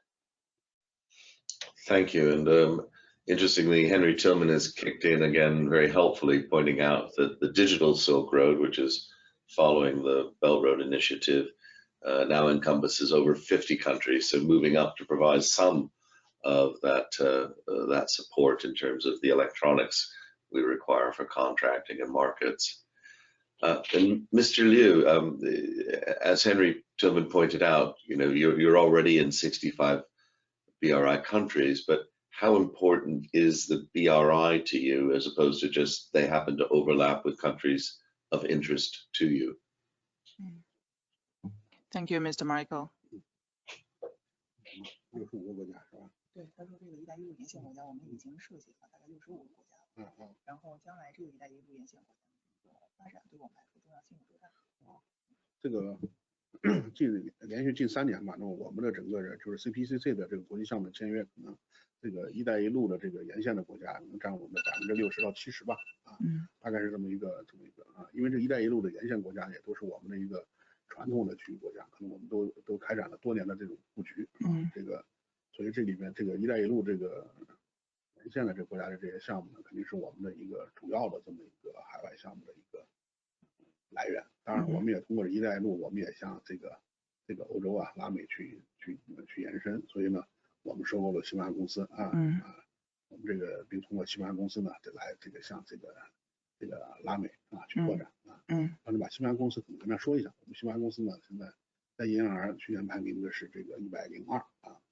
Thank you. And interestingly, Henry Tillman has kicked in again very helpfully, pointing out that the digital Silk Road, which is following the Belt Road Initiative, now encompasses over 50 countries, so moving up to provide some of that support in terms of the electronics we require for contracting and markets. And Mr. Liu, as Henry Tillman pointed out, you know, you're already in 65 BRI countries, but how important is the BRI to you, as opposed to just they happen to overlap with countries of interest to you? Thank you, Mr. Michael. 65个国家是吧？对，他说这个“一带一路”沿线国家我们已经设计了大概65个国家，然后将来这个“一带一路”沿线国家发展对我们来说重要性有多大？这个连续近3年吧，那么我们的整个就是 Cpcc 的这个国际项目签约，可能这个“一带一路”的这个沿线的国家能占我们的60%到70%吧，大概是这么一个啊，因为这“一带一路”的沿线国家也都是我们的一个传统的区域国家，可能我们都开展了多年的这种布局这个，所以这里面这个“一带一路”这个沿线的这个国家的这些项目呢，肯定是我们的一个主要的这么一个海外项目的一个来源。当然，我们也通过“一带一路”，我们也向这个欧洲啊、拉美去延伸。所以呢，我们收购了西班牙公司我们这个并通过西班牙公司呢，来向这个拉美去拓展那就把西班牙公司可能跟大家说一下，我们西班牙公司呢，现在在银行去年排名的是这个102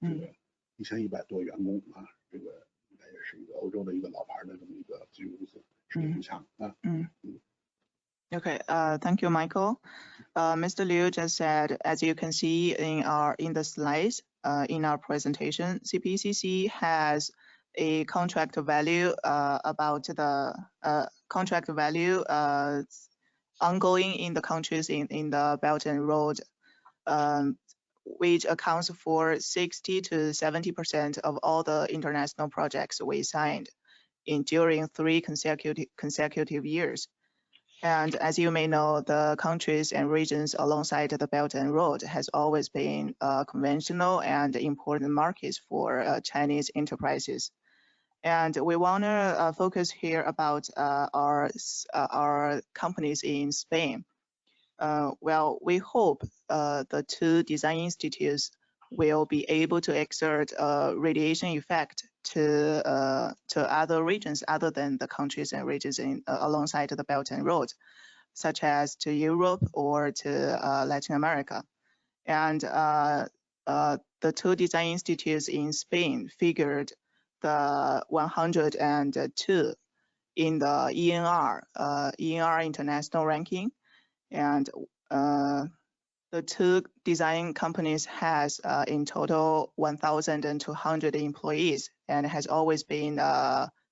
这个1100多员工这个应该也是一个欧洲的一个老牌的这么一个咨询公司，实力很强 Okay, thank you, Michael. Mr. Liu just said, as you can see in the slides in our presentation, Cpcc has a contract value about the contract value ongoing in the countries in the Belt and Road, which accounts for 60 to 70% of all the international projects we signed during 3 consecutive years. And as you may know, the countries and regions alongside the Belt and Road has always been conventional and important markets for Chinese enterprises. And we want to focus here about our companies in Spain. Well, we hope the 2 design institutes will be able to exert a radiation effect to other regions other than the countries and regions alongside the Belt and Road, such as to Europe or to Latin America. And the 2 design institutes in Spain figured the 102 in the ENR international ranking, and the 2 design companies has in total 1,200 employees and has always been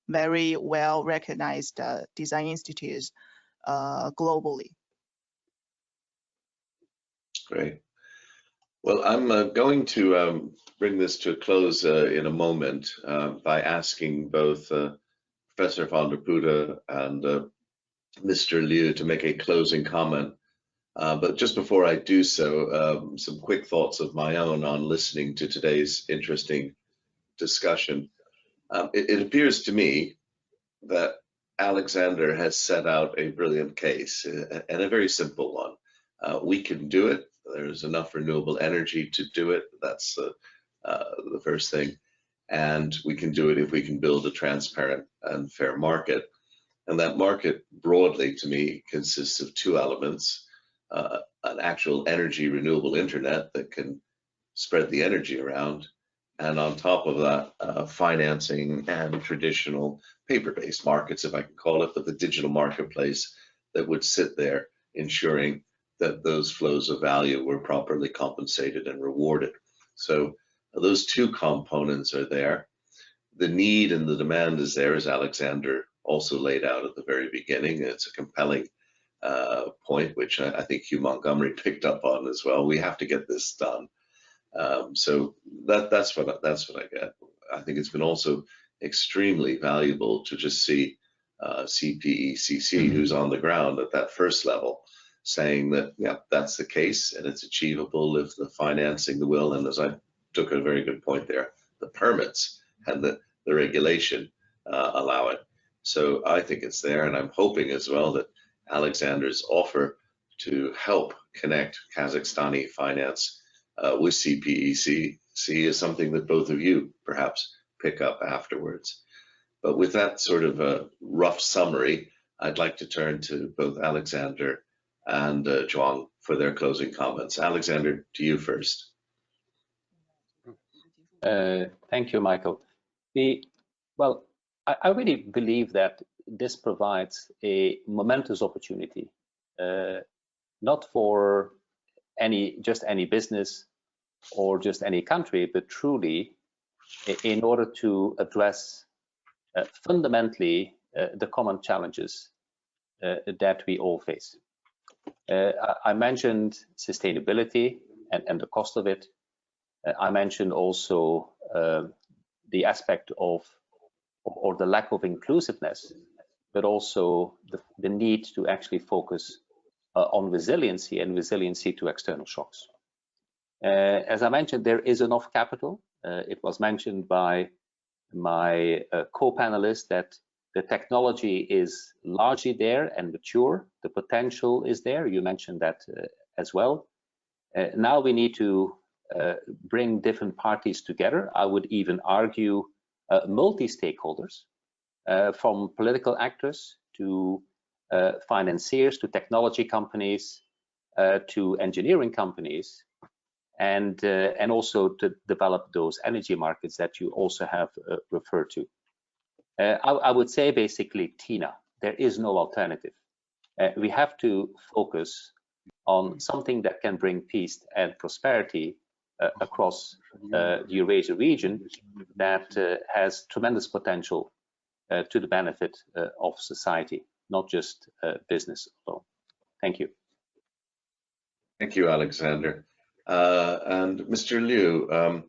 very well recognized design institutes globally. Great. Well, I'm going to bring this to a close in a moment by asking both Professor van der Putte and Mr. Liu to make a closing comment. But just before I do so, some quick thoughts of my own on listening to today's interesting discussion. It appears to me that Alexander has set out a brilliant case, and a very simple one. We can do it. There's enough renewable energy to do it. That's the first thing. And we can do it if we can build a transparent and fair market. And that market, broadly, to me, consists of 2 elements. An actual energy renewable internet that can spread the energy around, and on top of that, financing and traditional paper-based markets, if I can call it, but the digital marketplace that would sit there ensuring that those flows of value were properly compensated and rewarded. So those 2 components are there. The need and the demand is there, as Alexander also laid out at the very beginning. It's a compelling point, which I think Hugh Montgomery picked up on as well. We have to get this done. So that's what I get. I think it's been also extremely valuable to just see Cpecc, who's on the ground at that first level, saying that, yeah, that's the case and it's achievable if the financing, the will, and as I took a very good point there, the permits and the regulation allow it. So I think it's there, and I'm hoping as well that Alexander's offer to help connect Kazakhstani finance with Cpecc is something that both of you perhaps pick up afterwards. But with that sort of a rough summary, I'd like to turn to both Alexander and Zhuang for their closing comments. Alexander, to you first. Thank you, Michael. Well, I really believe that this provides a momentous opportunity, not for just any business or just any country, but truly in order to address fundamentally the common challenges that we all face. I mentioned sustainability and the cost of it. I mentioned also the aspect of or the lack of inclusiveness, but also the need to actually focus on resiliency and resiliency to external shocks. As I mentioned, there is enough capital. It was mentioned by my co-panelists that the technology is largely there and mature. The potential is there. You mentioned that as well. Now we need to bring different parties together. I would even argue multi-stakeholders, from political actors to financiers, to technology companies, to engineering companies, and also to develop those energy markets that you also have referred to. I would say basically, Tina, there is no alternative. We have to focus on something that can bring peace and prosperity across the Eurasia region that has tremendous potential to the benefit of society, not just business alone. Thank you. Thank you, Alexander. And Mr. Liu,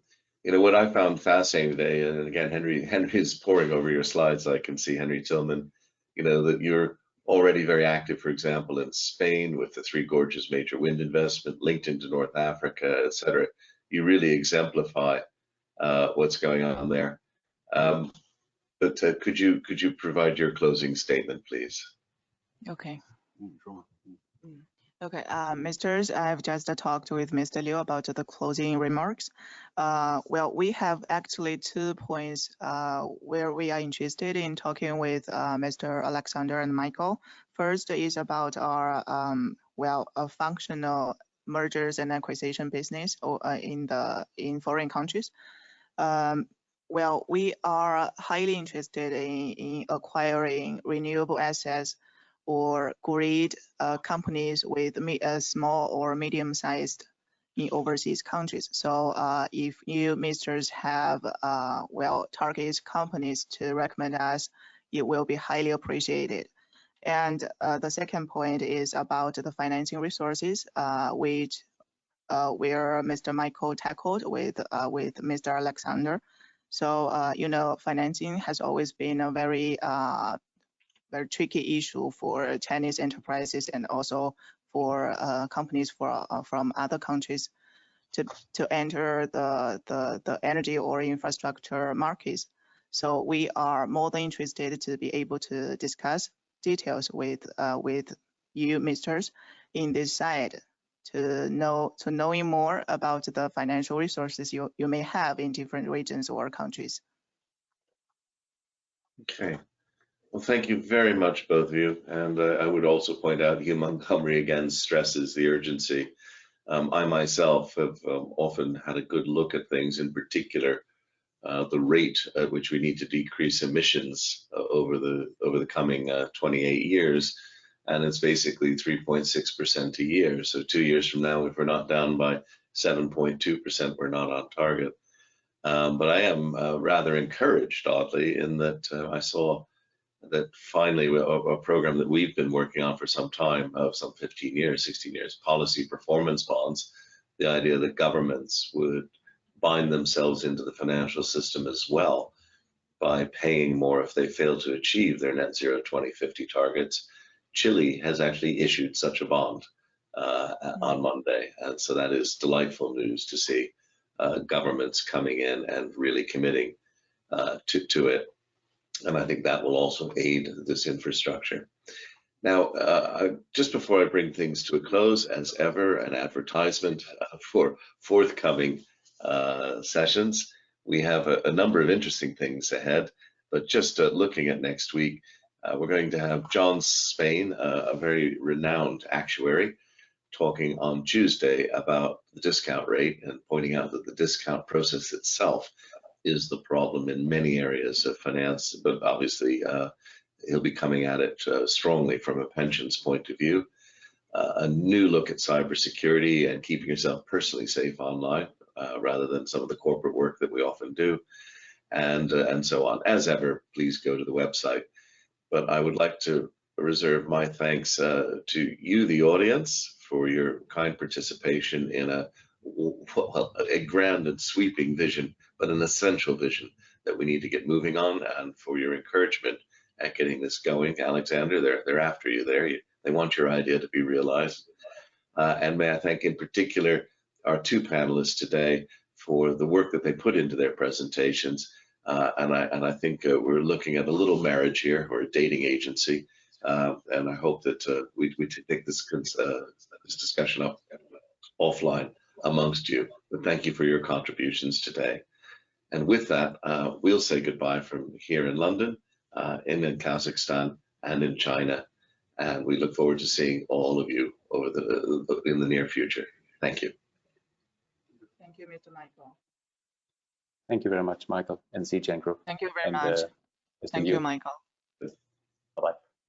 you know, what I found fascinating today, and again, Henry's poring over your slides. I can see Henry Tillman, you know, that you're already very active, for example, in Spain with the Three Gorges major wind investment linked into North Africa, et cetera. You really exemplify what's going on there. But could you provide your closing statement, please? Okay. Okay, Misters, I've just talked with Mr. Liu about the closing remarks. Well, we have actually 2 points where we are interested in talking with Mr. Alexander and Michael. First is about our, a functional mergers and acquisition business in foreign countries. Well, we are highly interested in acquiring renewable assets or grid companies with small or medium-sized in overseas countries. So if you misters have target companies to recommend us, it will be highly appreciated. And the second point is about the financing resources, which where Mr. Michael tackled with Mr. Alexander. So you know, financing has always been a very tricky issue for Chinese enterprises and also for companies from other countries to enter the energy or infrastructure markets. So we are more than interested to be able to discuss details with you, misters, in this side to knowing more about the financial resources you may have in different regions or countries. Okay. Well, thank you very much, both of you. And I would also point out Hugh Montgomery again stresses the urgency. I myself have often had a good look at things, in particular, the rate at which we need to decrease emissions over the coming 28 years. And it's basically 3.6% a year. So 2 years from now, if we're not down by 7.2%, we're not on target. But I am rather encouraged, oddly, in that I saw that finally a program that we've been working on for some time, some 15 years, 16 years, policy performance bonds, the idea that governments would bind themselves into the financial system as well by paying more if they fail to achieve their net zero 2050 targets. Chile has actually issued such a bond on Monday, and so that is delightful news to see governments coming in and really committing to it. And I think that will also aid this infrastructure. Now, just before I bring things to a close, as ever, an advertisement for forthcoming sessions. We have a number of interesting things ahead, but just looking at next week, we're going to have John Spain, a very renowned actuary, talking on Tuesday about the discount rate and pointing out that the discount process itself is the problem in many areas of finance, but obviously he'll be coming at it strongly from a pensions point of view. A new look at cybersecurity and keeping yourself personally safe online rather than some of the corporate work that we often do, and so on. As ever, please go to the website. But I would like to reserve my thanks to you, the audience, for your kind participation in a grand and sweeping vision, but an essential vision that we need to get moving on, and for your encouragement at getting this going. Alexander, they're after you there. They want your idea to be realized. And may I thank in particular our two panelists today for the work that they put into their presentations. And I think we're looking at a little marriage here, or a dating agency. And I hope that we take this discussion up offline amongst you. But thank you for your contributions today. And with that, we'll say goodbye from here in London, in Kazakhstan, and in China. And we look forward to seeing all of you in the near future. Thank you. Thank you, Mr. Michael. Thank you very much, Michael and Zhejiang Group. Thank you very much. Thank you, Michael. Bye-bye.